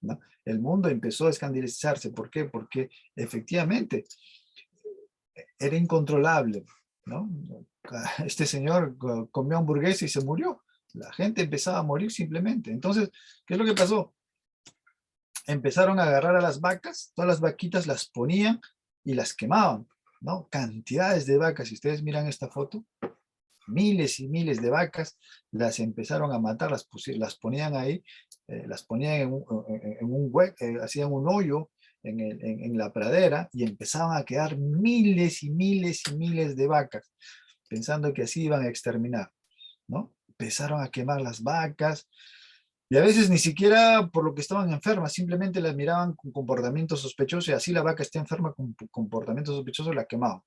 ¿no? El mundo empezó a escandalizarse. ¿Por qué? Porque efectivamente era incontrolable, ¿no? Este señor comió hamburguesa y se murió. La gente empezaba a morir simplemente. Entonces, ¿qué es lo que pasó? Empezaron a agarrar a las vacas, todas las vaquitas las ponían y las quemaban, ¿no? Cantidades de vacas. Si ustedes miran esta foto, miles y miles de vacas, las empezaron a matar, las ponían ahí, las ponían en un hueco, hacían un hoyo en la pradera, y empezaban a quedar miles y miles y miles de vacas, pensando que así iban a exterminar, ¿no? Empezaron a quemar las vacas, y a veces ni siquiera por lo que estaban enfermas, simplemente las miraban con comportamiento sospechoso, y así la vaca está enferma con comportamiento sospechoso, la quemaban.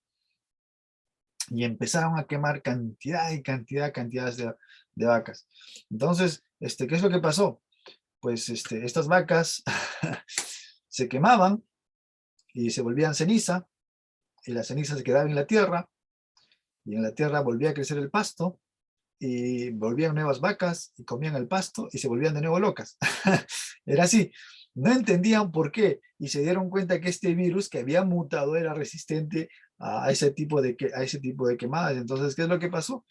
Y empezaron a quemar cantidades de vacas. Entonces, ¿qué es lo que pasó? Pues estas vacas se quemaban y se volvían ceniza, y la ceniza se quedaba en la tierra, y en la tierra volvía a crecer el pasto, y volvían nuevas vacas y comían el pasto y se volvían de nuevo locas. Era así. No entendían por qué, y se dieron cuenta que este virus que había mutado era resistente a ese tipo de quemadas. Entonces, ¿qué es lo que pasó?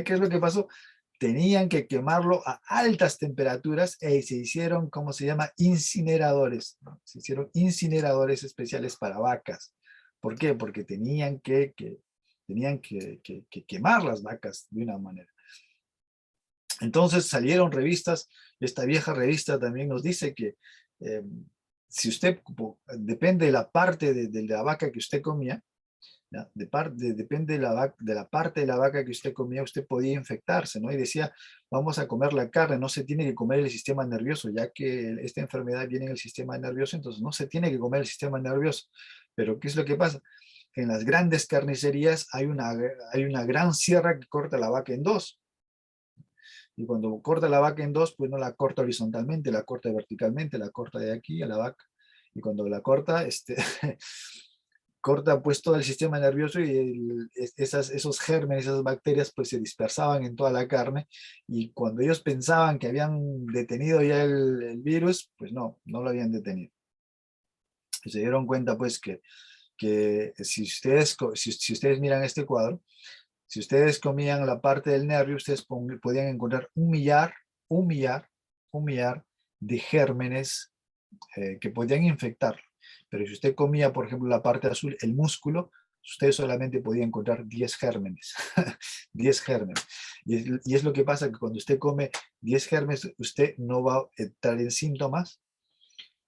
¿Qué es lo que pasó? tenían que quemarlo a altas temperaturas y se hicieron, ¿cómo se llama? Incineradores, ¿no? Se hicieron incineradores especiales para vacas. ¿Por qué? Porque tenían que quemar las vacas de una manera. Entonces salieron revistas, esta vieja revista también nos dice que si usted, depende de la parte de la vaca que usted comía, ¿ya? Depende de la parte de la vaca que usted comía, usted podía infectarse, ¿no? Y decía, vamos a comer la carne, no se tiene que comer el sistema nervioso, ya que esta enfermedad viene en el sistema nervioso, entonces no se tiene que comer el sistema nervioso. Pero ¿qué es lo que pasa? Que en las grandes carnicerías hay una gran sierra que corta la vaca en dos. Y cuando corta la vaca en dos, pues no la corta horizontalmente, la corta verticalmente, la corta de aquí a la vaca. Y cuando la corta, corta pues todo el sistema nervioso y esos gérmenes, esas bacterias pues se dispersaban en toda la carne, y cuando ellos pensaban que habían detenido ya el virus, pues no lo habían detenido. Y se dieron cuenta pues que si ustedes miran este cuadro, si ustedes comían la parte del nervio, ustedes podían encontrar un millar de gérmenes que podían infectarlo. Pero si usted comía, por ejemplo, la parte azul, el músculo, usted solamente podía encontrar 10 gérmenes. 10 gérmenes. Y es lo que pasa, que cuando usted come 10 gérmenes, usted no va a entrar en síntomas,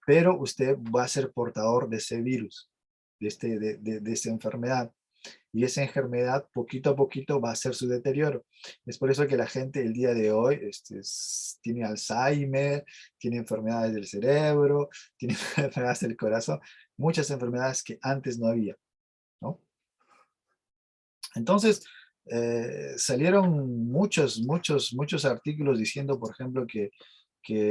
pero usted va a ser portador de ese virus, de esta enfermedad. Y esa enfermedad poquito a poquito va a hacer su deterioro. Es por eso que la gente el día de hoy tiene Alzheimer, tiene enfermedades del cerebro, tiene enfermedades del corazón, muchas enfermedades que antes no había, ¿no? Entonces, salieron muchos artículos diciendo, por ejemplo, que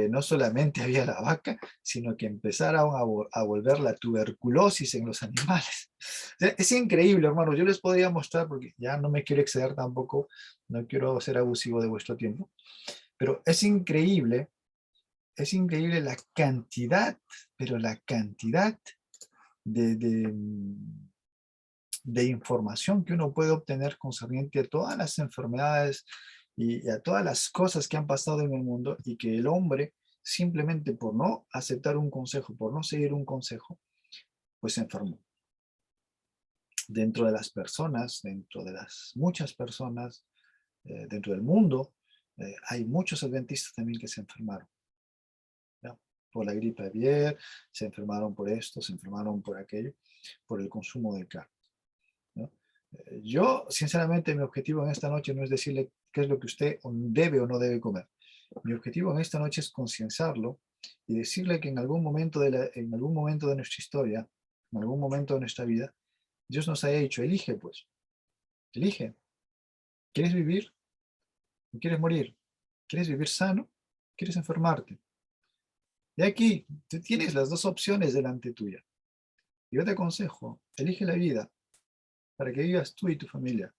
no solamente había la vaca, sino que empezaron a volver la tuberculosis en los animales. O sea, es increíble, hermano. Yo les podría mostrar, porque ya no me quiero exceder tampoco, no quiero ser abusivo de vuestro tiempo, pero es increíble la cantidad, pero la cantidad de información que uno puede obtener concerniente a todas las enfermedades y a todas las cosas que han pasado en el mundo, y que el hombre, simplemente por no aceptar un consejo, por no seguir un consejo, pues se enfermó. Dentro de las personas, dentro de las muchas personas, dentro del mundo, hay muchos adventistas también que se enfermaron, ¿ya? Por la gripe aviar, se enfermaron por esto, se enfermaron por aquello, por el consumo de carne, ¿no? Yo, sinceramente, mi objetivo en esta noche no es decirle qué es lo que usted debe o no debe comer. Mi objetivo en esta noche es concienciarlo y decirle que en algún momento en algún momento de nuestra historia, en algún momento de nuestra vida, Dios nos haya dicho, elige pues, elige. ¿Quieres vivir o quieres morir? ¿Quieres vivir sano? ¿Quieres enfermarte? Y aquí, tú tienes las dos opciones delante tuya. Yo te aconsejo, elige la vida para que vivas tú y tu familia.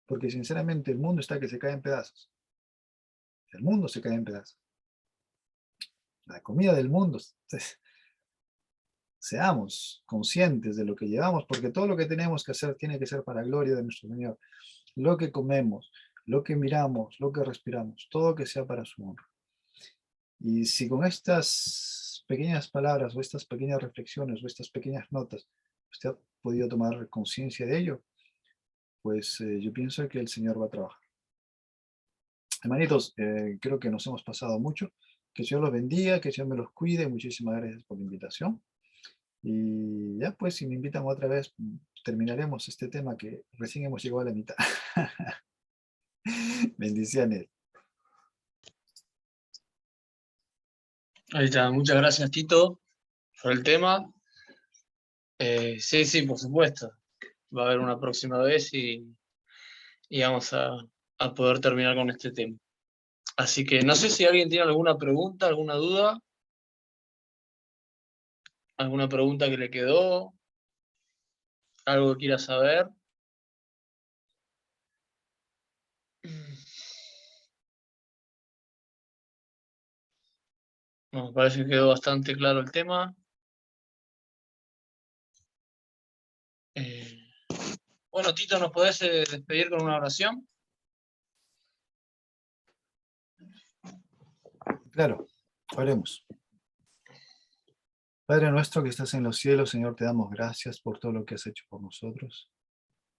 Porque sinceramente el mundo está que se cae en pedazos. El mundo se cae en pedazos. La comida del mundo. Seamos conscientes de lo que llevamos, porque todo lo que tenemos que hacer tiene que ser para la gloria de nuestro Señor. Lo que comemos, lo que miramos, lo que respiramos, todo que sea para su honra. Y si con estas pequeñas palabras o estas pequeñas reflexiones o estas pequeñas notas usted ha podido tomar conciencia de ello, pues yo pienso que el Señor va a trabajar. Hermanitos, creo que nos hemos pasado mucho. Que el Señor los bendiga, que el Señor me los cuide. Muchísimas gracias por la invitación. Y ya pues, si me invitan otra vez, terminaremos este tema que recién hemos llegado a la mitad. Bendiciones. Ahí está, muchas gracias Tito por el tema. Sí, por supuesto. Va a haber una próxima vez y vamos a poder terminar con este tema. Así que no sé si alguien tiene alguna pregunta, alguna duda, alguna pregunta que le quedó, algo que quiera saber. No, me parece que quedó bastante claro el tema. Bueno, Tito, ¿nos podés despedir con una oración? Claro, oremos. Padre nuestro que estás en los cielos, Señor, te damos gracias por todo lo que has hecho por nosotros.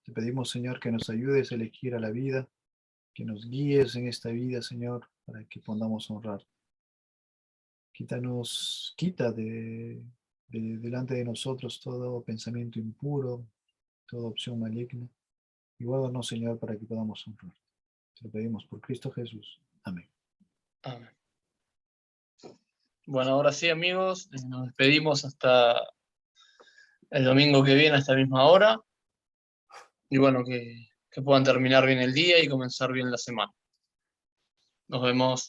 Te pedimos, Señor, que nos ayudes a elegir a la vida, que nos guíes en esta vida, Señor, para que podamos honrar. Quita delante de nosotros todo pensamiento impuro, toda opción maligna, y guárdanos, Señor, para que podamos honrar. Te lo pedimos por Cristo Jesús. Amén. Amén. Bueno, ahora sí, amigos, nos despedimos hasta el domingo que viene a esta misma hora. Y bueno, que puedan terminar bien el día y comenzar bien la semana. Nos vemos.